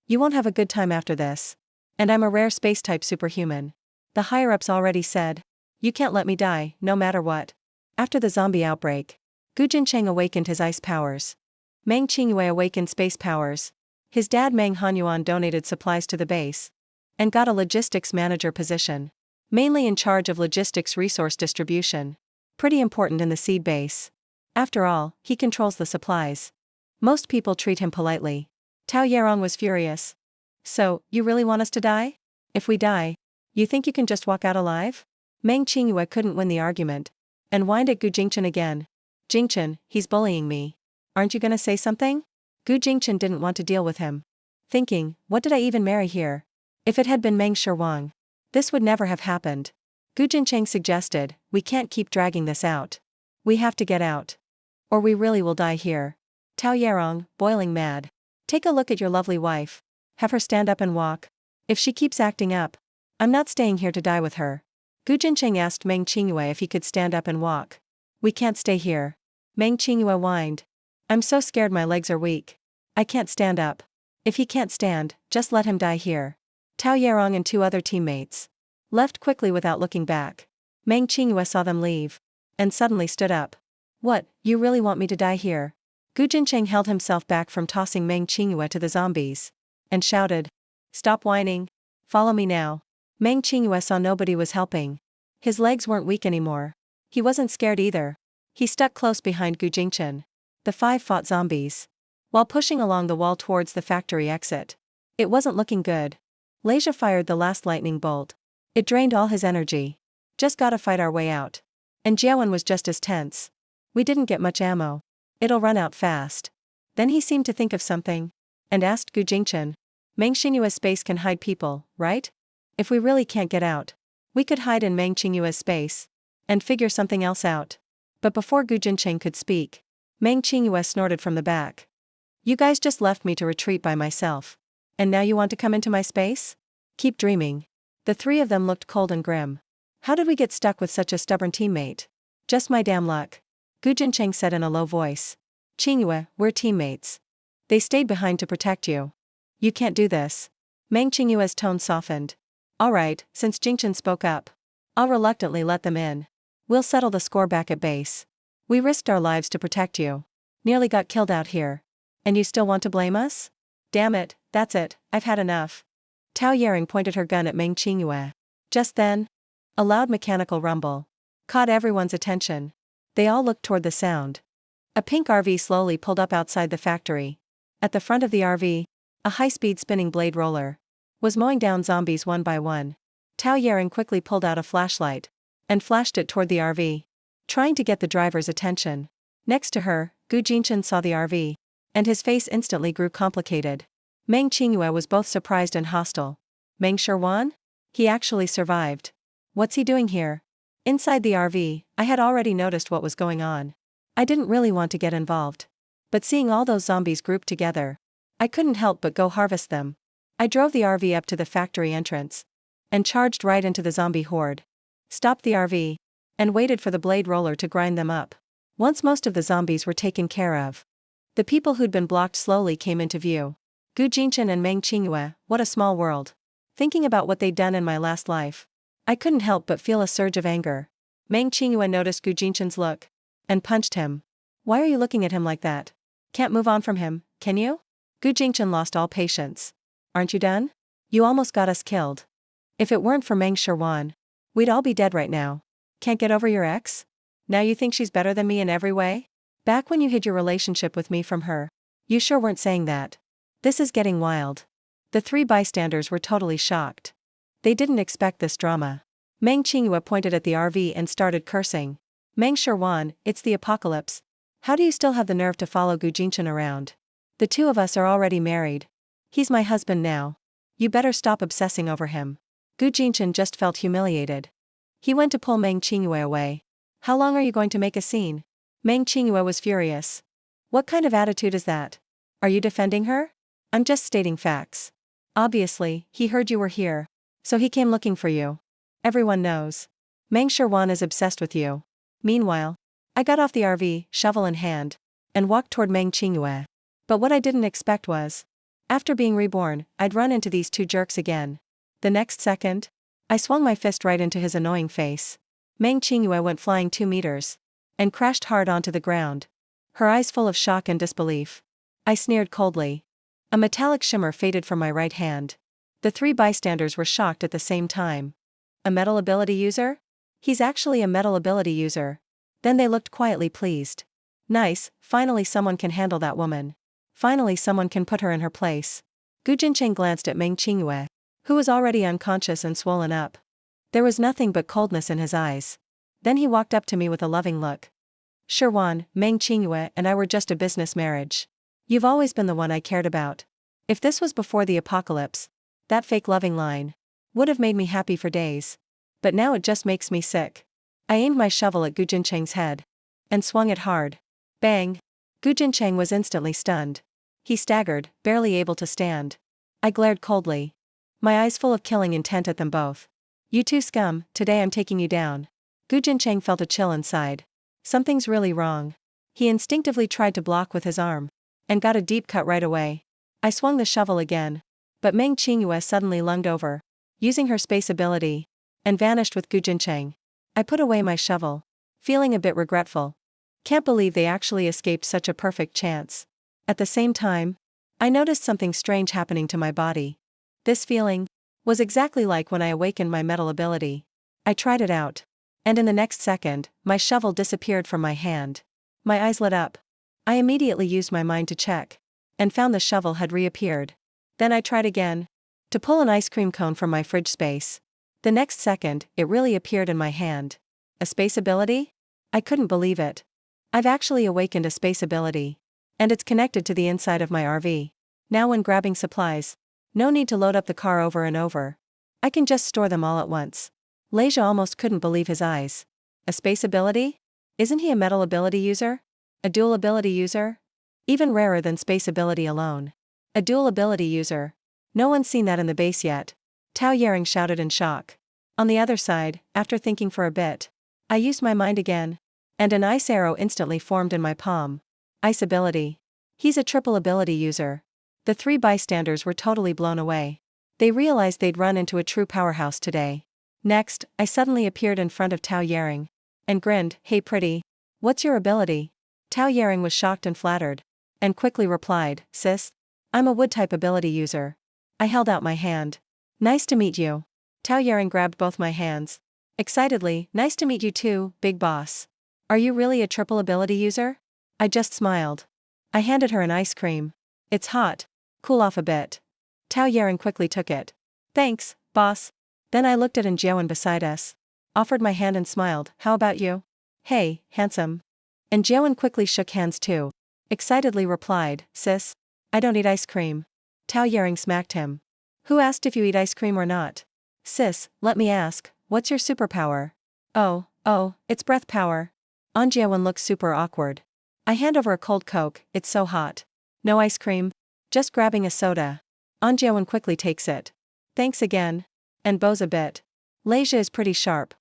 S1: You won't have a good time after this. And I'm a rare space-type superhuman. The higher-ups already said, you can't let me die, no matter what. After the zombie outbreak, Gu Jincheng awakened his ice powers. Meng Qingyue awakened space powers. His dad Meng Hanyuan donated supplies to the base. And got a logistics manager position. Mainly in charge of logistics resource distribution. Pretty important in the seed base. After all, he controls the supplies. Most people treat him politely. Tao Yarong was furious. So, you really want us to die? If we die, you think you can just walk out alive? Meng Qingyue couldn't win the argument. And whined at Gu Jingchen again. Jingchen, he's bullying me. Aren't you gonna say something? Gu Jingchen didn't want to deal with him. Thinking, what did I even marry here? If it had been Meng Shirwang, this would never have happened. Gu Jincheng suggested, we can't keep dragging this out. We have to get out. Or we really will die here. Tao Yarong, boiling mad. Take a look at your lovely wife. Have her stand up and walk. If she keeps acting up, I'm not staying here to die with her. Gu Jincheng asked Meng Qingyue if he could stand up and walk. We can't stay here. Meng Qingyue whined. I'm so scared my legs are weak. I can't stand up. If he can't stand, just let him die here. Tao Yarong and 2 other teammates left quickly without looking back. Meng Qingyue saw them leave. And suddenly stood up. What, you really want me to die here? Gu Jincheng held himself back from tossing Meng Qingyue to the zombies. And shouted. Stop whining. Follow me now. Meng Qingyue saw nobody was helping. His legs weren't weak anymore. He wasn't scared either. He stuck close behind Gu Jingchen. The 5 fought zombies while pushing along the wall towards the factory exit. It wasn't looking good. Leisha fired the last lightning bolt. It drained all his energy. Just gotta fight our way out. And Jiawen was just as tense. We didn't get much ammo. It'll run out fast. Then he seemed to think of something. And asked Gu Jingchen. Meng Qinyue's space can hide people, right? If we really can't get out, we could hide in Meng Qinyue's space. And figure something else out. But before Gu Jincheng could speak, Meng Qinyue snorted from the back. You guys just left me to retreat by myself. And now you want to come into my space? Keep dreaming. The 3 of them looked cold and grim. How did we get stuck with such a stubborn teammate? Just my damn luck. Gu Jincheng said in a low voice. Qingyue, we're teammates. They stayed behind to protect you. You can't do this. Meng Qingyue's tone softened. Alright, since Jingchen spoke up, I'll reluctantly let them in. We'll settle the score back at base. We risked our lives to protect you. Nearly got killed out here. And you still want to blame us? Damn it, that's it, I've had enough. Tao Yering pointed her gun at Meng Qingyue. Just then, a loud mechanical rumble caught everyone's attention. They all looked toward the sound. A pink RV slowly pulled up outside the factory. At the front of the RV, a high-speed spinning blade roller was mowing down zombies one by one. Tao Yering quickly pulled out a flashlight and flashed it toward the RV, trying to get the driver's attention. Next to her, Gu Jinchen saw the RV, and his face instantly grew complicated. Meng Qingyue was both surprised and hostile. Meng Sherwan? He actually survived. What's he doing here? Inside the RV, I had already noticed what was going on. I didn't really want to get involved. But seeing all those zombies grouped together, I couldn't help but go harvest them. I drove the RV up to the factory entrance and charged right into the zombie horde. Stopped the RV and waited for the blade roller to grind them up. Once most of the zombies were taken care of, the people who'd been blocked slowly came into view. Gu Jinchen and Meng Qingyue, what a small world. Thinking about what they'd done in my last life, I couldn't help but feel a surge of anger. Meng Qingyue noticed Gu Jinchen's look and punched him. Why are you looking at him like that? Can't move on from him, can you? Gu Jinchen lost all patience. Aren't you done? You almost got us killed. If it weren't for Meng Sherwan, we'd all be dead right now. Can't get over your ex? Now you think she's better than me in every way? Back when you hid your relationship with me from her, you sure weren't saying that. This is getting wild. The three bystanders were totally shocked. They didn't expect this drama. Meng Qingyue pointed at the RV and started cursing. Meng Sherwan, it's the apocalypse. How do you still have the nerve to follow Gu Jinchen around? The two of us are already married. He's my husband now. You better stop obsessing over him. Gu Jinchen just felt humiliated. He went to pull Meng Qingyue away. How long are you going to make a scene? Meng Qingyue was furious. What kind of attitude is that? Are you defending her? I'm just stating facts. Obviously, he heard you were here, so he came looking for you. Everyone knows. Meng Sherwan is obsessed with you. Meanwhile, I got off the RV, shovel in hand, and walked toward Meng Qingyue. But what I didn't expect was, after being reborn, I'd run into these two jerks again. The next second, I swung my fist right into his annoying face. Meng Qingyue went flying 2 meters and crashed hard onto the ground, her eyes full of shock and disbelief. I sneered coldly. A metallic shimmer faded from my right hand. The three bystanders were shocked at the same time. A metal ability user? He's actually a metal ability user. Then they looked quietly pleased. Nice, finally someone can handle that woman. Finally someone can put her in her place. Gu Jinchen glanced at Meng Qingyue, who was already unconscious and swollen up. There was nothing but coldness in his eyes. Then he walked up to me with a loving look. Sherwan, Meng Qingyue and I were just a business marriage. You've always been the one I cared about. If this was before the apocalypse, that fake loving line would have made me happy for days. But now it just makes me sick. I aimed my shovel at Gu Jincheng's head and swung it hard. Bang! Gu Jincheng was instantly stunned. He staggered, barely able to stand. I glared coldly, my eyes full of killing intent at them both. You two scum, today I'm taking you down. Gu Jincheng felt a chill inside. Something's really wrong. He instinctively tried to block with his arm and got a deep cut right away. I swung the shovel again, but Meng Qingyue suddenly lunged over, using her space ability, and vanished with Gu Jincheng. I put away my shovel, feeling a bit regretful. Can't believe they actually escaped such a perfect chance. At the same time, I noticed something strange happening to my body. This feeling was exactly like when I awakened my metal ability. I tried it out, and in the next second, my shovel disappeared from my hand. My eyes lit up. I immediately used my mind to check, and found the shovel had reappeared. Then I tried again, to pull an ice cream cone from my fridge space. The next second, it really appeared in my hand. A space ability? I couldn't believe it. I've actually awakened a space ability, and it's connected to the inside of my RV. Now when grabbing supplies, no need to load up the car over and over. I can just store them all at once. Leja almost couldn't believe his eyes. A space ability? Isn't he a metal ability user? A dual ability user? Even rarer than space ability alone. A dual ability user. No one's seen that in the base yet. Tao Yering shouted in shock. On the other side, after thinking for a bit, I used my mind again, and an ice arrow instantly formed in my palm. Ice ability. He's a triple ability user. The three bystanders were totally blown away. They realized they'd run into a true powerhouse today. Next, I suddenly appeared in front of Tao Yering, and grinned, "Hey pretty. What's your ability?" Tao Yaring was shocked and flattered, and quickly replied, "Sis, I'm a wood-type ability user." I held out my hand. "Nice to meet you." Tao Yaring grabbed both my hands. Excitedly, "Nice to meet you too, big boss. Are you really a triple ability user?" I just smiled. I handed her an ice cream. "It's hot. Cool off a bit." Tao Yaring quickly took it. "Thanks, boss." Then I looked at An Jiawen beside us. Offered my hand and smiled, "How about you?" "Hey, handsome." And Jiawen quickly shook hands too. Excitedly replied, "Sis, I don't eat ice cream." Tao Yaring smacked him. "Who asked if you eat ice cream or not?" "Sis, let me ask, what's your superpower?" Oh, it's breath power." An Jiawen looks super awkward. I hand over a cold Coke, "It's so hot." "No ice cream?" "Just grabbing a soda." An Jiawen quickly takes it. "Thanks again." And bows a bit. Leisha is pretty sharp.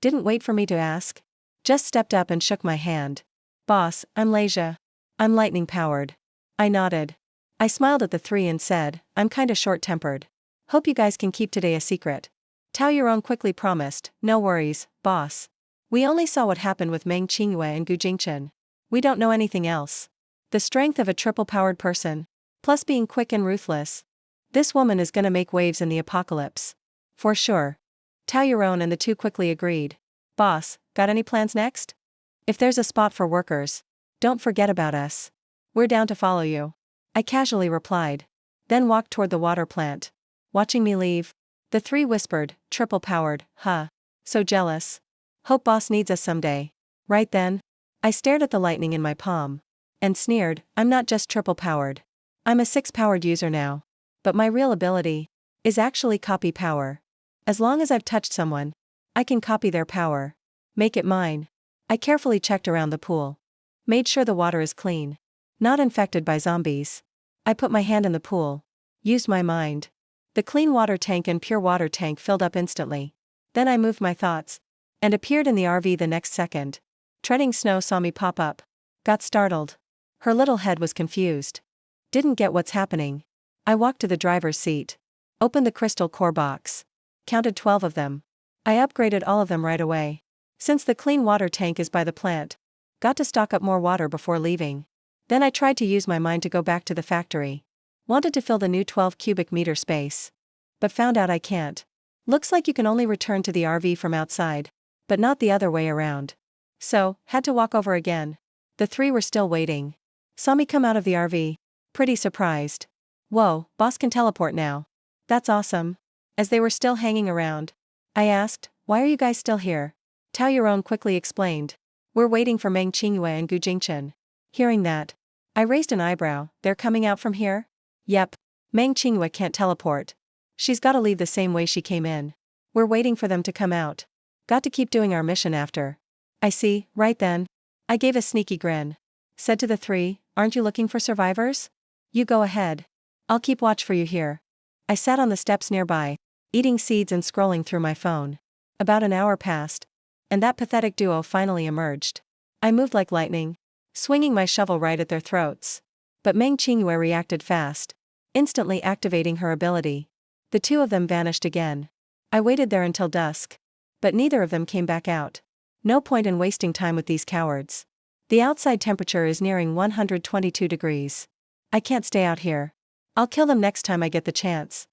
S1: Didn't wait for me to ask. Just stepped up and shook my hand. "Boss, I'm Leisha. I'm lightning powered." I nodded. I smiled at the three and said, "I'm kinda short-tempered. Hope you guys can keep today a secret." Tao Yaron quickly promised, "No worries, boss. We only saw what happened with Meng Qingyue and Gu Jingchen. We don't know anything else." The strength of a triple-powered person, plus being quick and ruthless. This woman is gonna make waves in the apocalypse. For sure. Tao Yaron and the two quickly agreed. "Boss, got any plans next? If there's a spot for workers, don't forget about us. We're down to follow you." I casually replied. Then walked toward the water plant. Watching me leave, the three whispered, "Triple-powered, huh? So jealous. Hope boss needs us someday." Right then, I stared at the lightning in my palm. And sneered, "I'm not just triple-powered. I'm a 6-powered user now. But my real ability is actually copy power. As long as I've touched someone, I can copy their power. Make it mine." I carefully checked around the pool. Made sure the water is clean. Not infected by zombies. I put my hand in the pool. Used my mind. The clean water tank and pure water tank filled up instantly. Then I moved my thoughts. And appeared in the RV the next second. Treading snow saw me pop up. Got startled. Her little head was confused. Didn't get what's happening. I walked to the driver's seat. Opened the crystal core box. Counted 12 of them. I upgraded all of them right away. Since the clean water tank is by the plant. Got to stock up more water before leaving. Then I tried to use my mind to go back to the factory. Wanted to fill the new 12 cubic meter space. But found out I can't. Looks like you can only return to the RV from outside. But not the other way around. So, had to walk over again. The three were still waiting. Saw me come out of the RV. Pretty surprised. "Whoa, boss can teleport now. That's awesome." As they were still hanging around, I asked, "Why are you guys still here?" Tao Yaron quickly explained. "We're waiting for Meng Qingyue and Gu Jingchen." Hearing that, I raised an eyebrow. "They're coming out from here?" "Yep. Meng Qingyue can't teleport. She's gotta leave the same way she came in. We're waiting for them to come out. Got to keep doing our mission after." "I see, right then." I gave a sneaky grin. Said to the three, "Aren't you looking for survivors? You go ahead. I'll keep watch for you here." I sat on the steps nearby, eating seeds and scrolling through my phone. About an hour passed. And that pathetic duo finally emerged. I moved like lightning, swinging my shovel right at their throats. But Meng Qingyue reacted fast, instantly activating her ability. The two of them vanished again. I waited there until dusk. But neither of them came back out. No point in wasting time with these cowards. The outside temperature is nearing 122 degrees. I can't stay out here. I'll kill them next time I get the chance.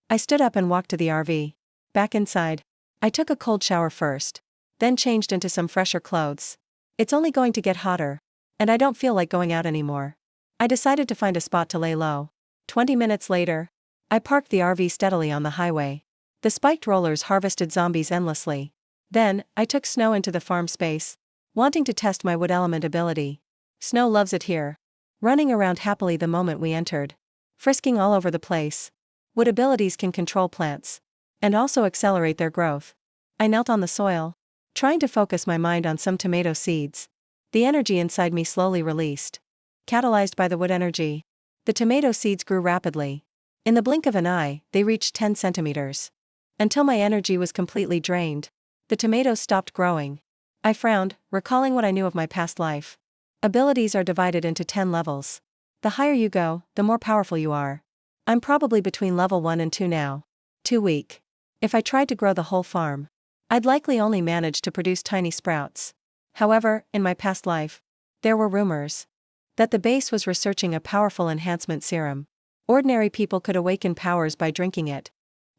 S1: I stood up and walked to the RV. Back inside. I took a cold shower first. Then changed into some fresher clothes. It's only going to get hotter. And I don't feel like going out anymore. I decided to find a spot to lay low. 20 minutes later, I parked the RV steadily on the highway. The spiked rollers harvested zombies endlessly. Then, I took Snow into the farm space, wanting to test my wood element ability. Snow loves it here. Running around happily the moment we entered. Frisking all over the place. Wood abilities can control plants. And also accelerate their growth. I knelt on the soil, trying to focus my mind on some tomato seeds. The energy inside me slowly released. Catalyzed by the wood energy, the tomato seeds grew rapidly. In the blink of an eye, they reached 10 centimeters. Until my energy was completely drained, the tomatoes stopped growing. I frowned, recalling what I knew of my past life. Abilities are divided into 10 levels. The higher you go, the more powerful you are. I'm probably between level 1 and 2 now. Too weak. If I tried to grow the whole farm, I'd likely only manage to produce tiny sprouts. However, in my past life, there were rumors that the base was researching a powerful enhancement serum. Ordinary people could awaken powers by drinking it,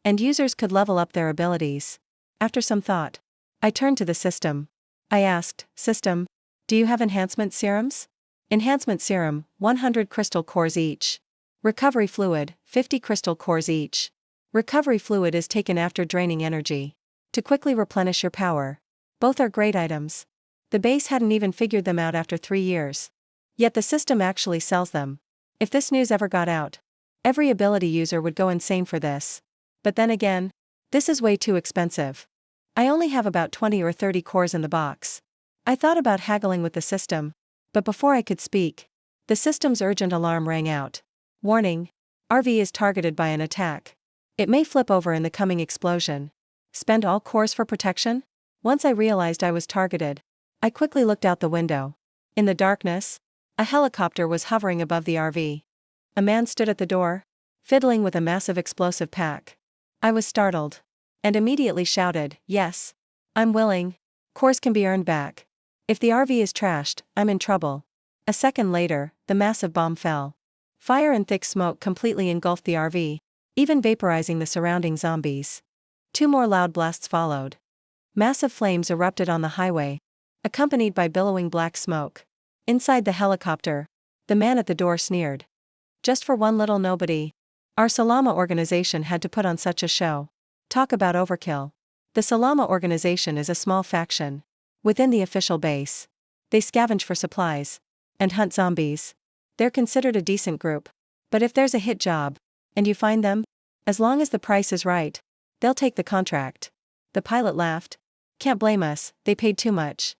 S1: and users could level up their abilities. After some thought, I turned to the system. I asked, "System, do you have enhancement serums?" Enhancement serum, 100 crystal cores each. Recovery fluid, 50 crystal cores each. Recovery fluid is taken after draining energy to quickly replenish your power. Both are great items. The base hadn't even figured them out after 3 years. Yet the system actually sells them. If this news ever got out, every ability user would go insane for this. But then again, this is way too expensive. I only have about 20 or 30 cores in the box. I thought about haggling with the system, but before I could speak, the system's urgent alarm rang out. Warning: RV is targeted by an attack. It may flip over in the coming explosion. Spend all cores for protection? Once I realized I was targeted, I quickly looked out the window. In the darkness, a helicopter was hovering above the RV. A man stood at the door, fiddling with a massive explosive pack. I was startled, and immediately shouted, "Yes, I'm willing. Cores can be earned back. If the RV is trashed, I'm in trouble." A second later, the massive bomb fell. Fire and thick smoke completely engulfed the RV, even vaporizing the surrounding zombies. 2 more loud blasts followed. Massive flames erupted on the highway, accompanied by billowing black smoke. Inside the helicopter, the man at the door sneered. Just for one little nobody, our Salama organization had to put on such a show. Talk about overkill. The Salama organization is a small faction within the official base. They scavenge for supplies and hunt zombies. They're considered a decent group. But if there's a hit job, and you find them, as long as the price is right, they'll take the contract. The pilot laughed. "Can't blame us, they paid too much.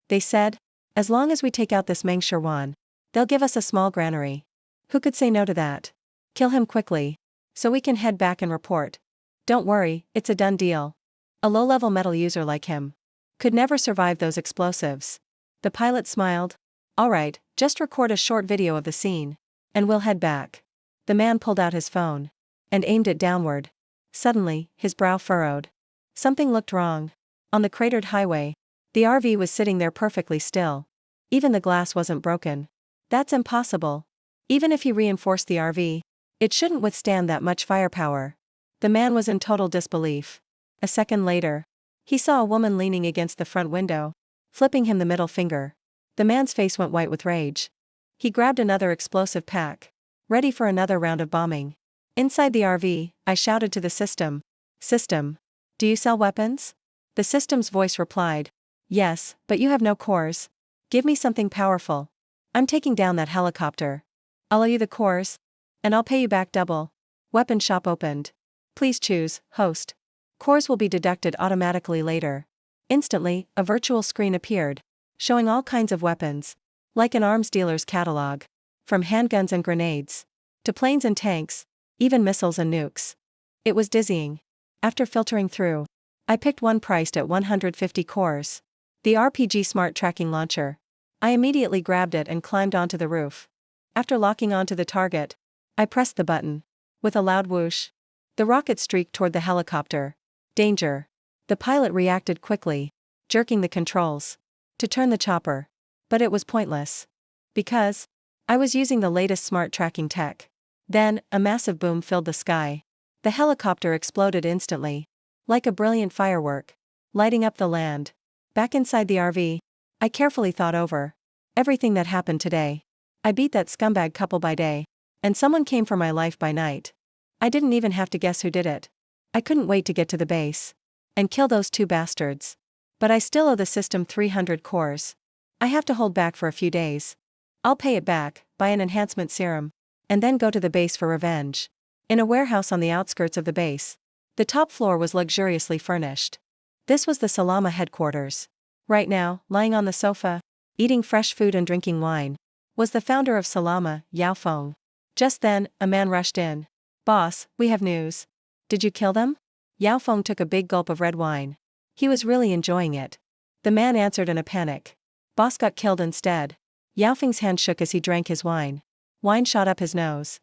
S1: They said, as long as we take out this Mengshirwan, they'll give us a small granary. Who could say no to that? Kill him quickly, so we can head back and report. Don't worry, it's a done deal. A low-level metal user like him could never survive those explosives." The pilot smiled. "All right, just record a short video of the scene, and we'll head back." The man pulled out his phone and aimed it downward. Suddenly, his brow furrowed. Something looked wrong. On the cratered highway, the RV was sitting there perfectly still. Even the glass wasn't broken. That's impossible. Even if he reinforced the RV, it shouldn't withstand that much firepower. The man was in total disbelief. A second later, he saw a woman leaning against the front window, flipping him the middle finger. The man's face went white with rage. He grabbed another explosive pack, ready for another round of bombing. Inside the RV, I shouted to the system. "System, do you sell weapons?" The system's voice replied, "Yes, but you have no cores. Give me something powerful. I'm taking down that helicopter. I'll owe you the cores, and I'll pay you back double." Weapon shop opened. "Please choose, host. Cores will be deducted automatically later." Instantly, a virtual screen appeared, showing all kinds of weapons, like an arms dealer's catalog. From handguns and grenades, to planes and tanks, even missiles and nukes. It was dizzying. After filtering through, I picked one priced at 150 cores. The RPG Smart Tracking Launcher. I immediately grabbed it and climbed onto the roof. After locking onto the target, I pressed the button. With a loud whoosh, the rocket streaked toward the helicopter. Danger. The pilot reacted quickly, jerking the controls to turn the chopper. But it was pointless. Because I was using the latest smart tracking tech. Then, a massive boom filled the sky. The helicopter exploded instantly, like a brilliant firework, lighting up the land. Back inside the RV, I carefully thought over everything that happened today. I beat that scumbag couple by day, and someone came for my life by night. I didn't even have to guess who did it. I couldn't wait to get to the base and kill those 2 bastards. But I still owe the system 300 cores. I have to hold back for a few days. I'll pay it back, buy an enhancement serum, and then go to the base for revenge. In a warehouse on the outskirts of the base, the top floor was luxuriously furnished. This was the Salama headquarters. Right now, lying on the sofa, eating fresh food and drinking wine, was the founder of Salama, Yao Feng. Just then, a man rushed in. "Boss, we have news." "Did you kill them?" Yao Feng took a big gulp of red wine. He was really enjoying it. The man answered in a panic. "Boss got killed instead." Yao Feng's hand shook as he drank his wine. Wine shot up his nose.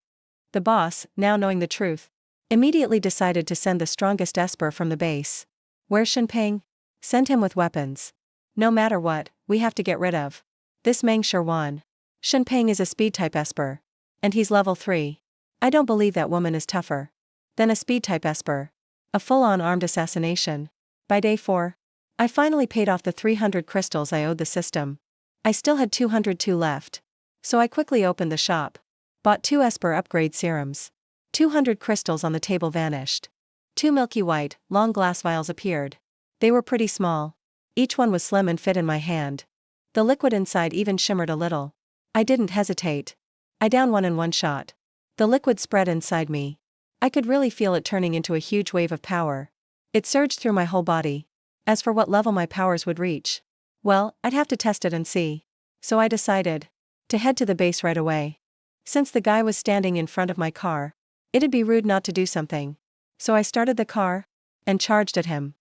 S1: The boss, now knowing the truth, immediately decided to send the strongest esper from the base. "Where's Shinpeng? Send him with weapons." No matter what, we have to get rid of this Meng Sherwan. Shenpeng is a speed-type Esper. And he's level 3. I don't believe that woman is tougher than a speed-type Esper. A full-on armed assassination. By day 4, I finally paid off the 300 crystals I owed the system. I still had 202 left. So I quickly opened the shop. Bought 2 Esper upgrade serums. 200 crystals on the table vanished. 2 milky white, long glass vials appeared. They were pretty small. Each one was slim and fit in my hand. The liquid inside even shimmered a little. I didn't hesitate. I downed one in one shot. The liquid spread inside me. I could really feel it turning into a huge wave of power. It surged through my whole body. As for what level my powers would reach, well, I'd have to test it and see. So I decided to head to the base right away. Since the guy was standing in front of my car, it'd be rude not to do something. So I started the car and charged at him.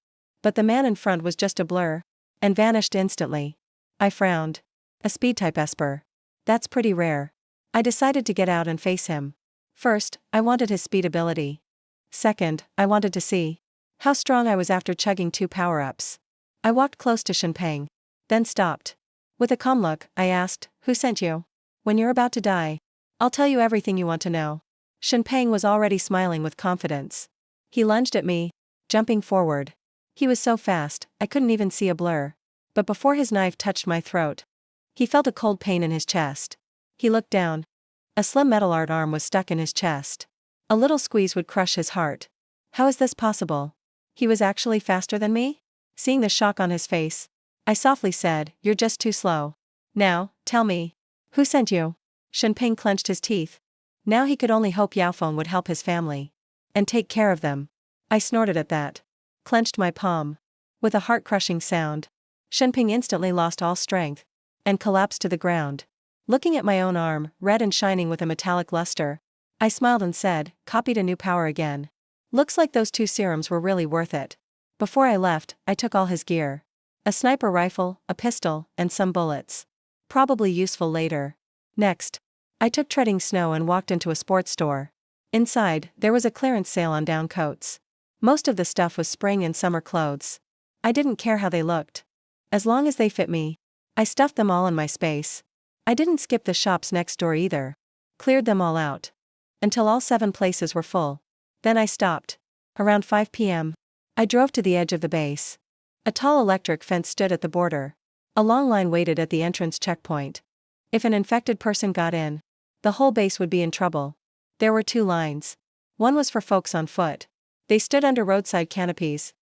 S1: But the man in front was just a blur and vanished instantly. I frowned. A speed-type Esper. That's pretty rare. I decided to get out and face him. First, I wanted his speed ability. Second, I wanted to see how strong I was after chugging 2 power-ups. I walked close to Shenpeng, then stopped. With a calm look, I asked, "Who sent you? When you're about to die, I'll tell you everything you want to know." Shenpeng was already smiling with confidence. He lunged at me, jumping forward. He was so fast, I couldn't even see a blur. But before his knife touched my throat, he felt a cold pain in his chest. He looked down. A slim metal art arm was stuck in his chest. A little squeeze would crush his heart. How is this possible? He was actually faster than me? Seeing the shock on his face, I softly said, "You're just too slow. Now, tell me, who sent you?" Shenpeng clenched his teeth. Now he could only hope Yaofeng would help his family and take care of them. I snorted at that. Clenched my palm. With a heart-crushing sound, Shenpeng instantly lost all strength and collapsed to the ground. Looking at my own arm, red and shining with a metallic luster, I smiled and said, "Copied a new power again. Looks like those 2 serums were really worth it." Before I left, I took all his gear. A sniper rifle, a pistol, and some bullets. Probably useful later. Next, I took treading snow and walked into a sports store. Inside, there was a clearance sale on down coats. Most of the stuff was spring and summer clothes. I didn't care how they looked. As long as they fit me, I stuffed them all in my space. I didn't skip the shops next door either. Cleared them all out. Until all 7 places were full. Then I stopped. Around 5 p.m., I drove to the edge of the base. A tall electric fence stood at the border. A long line waited at the entrance checkpoint. If an infected person got in, the whole base would be in trouble. There were 2 lines. One was for folks on foot. They stood under roadside canopies,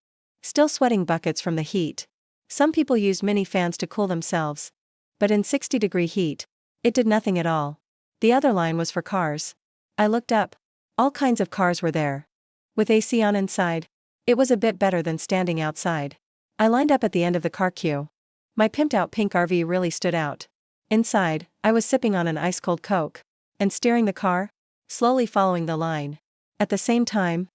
S1: still sweating buckets from the heat. Some people used mini fans to cool themselves. But in 60-degree heat, it did nothing at all. The other line was for cars. I looked up. All kinds of cars were there. With AC on inside, it was a bit better than standing outside. I lined up at the end of the car queue. My pimped-out pink RV really stood out. Inside, I was sipping on an ice-cold Coke and steering the car, slowly following the line. At the same time,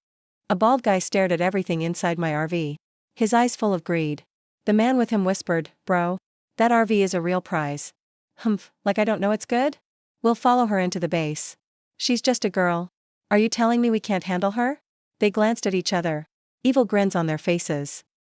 S1: a bald guy stared at everything inside my RV, his eyes full of greed. The man with him whispered, "Bro, that RV is a real prize." "Humph, like I don't know it's good? We'll follow her into the base. She's just a girl. Are you telling me we can't handle her?" They glanced at each other, evil grins on their faces.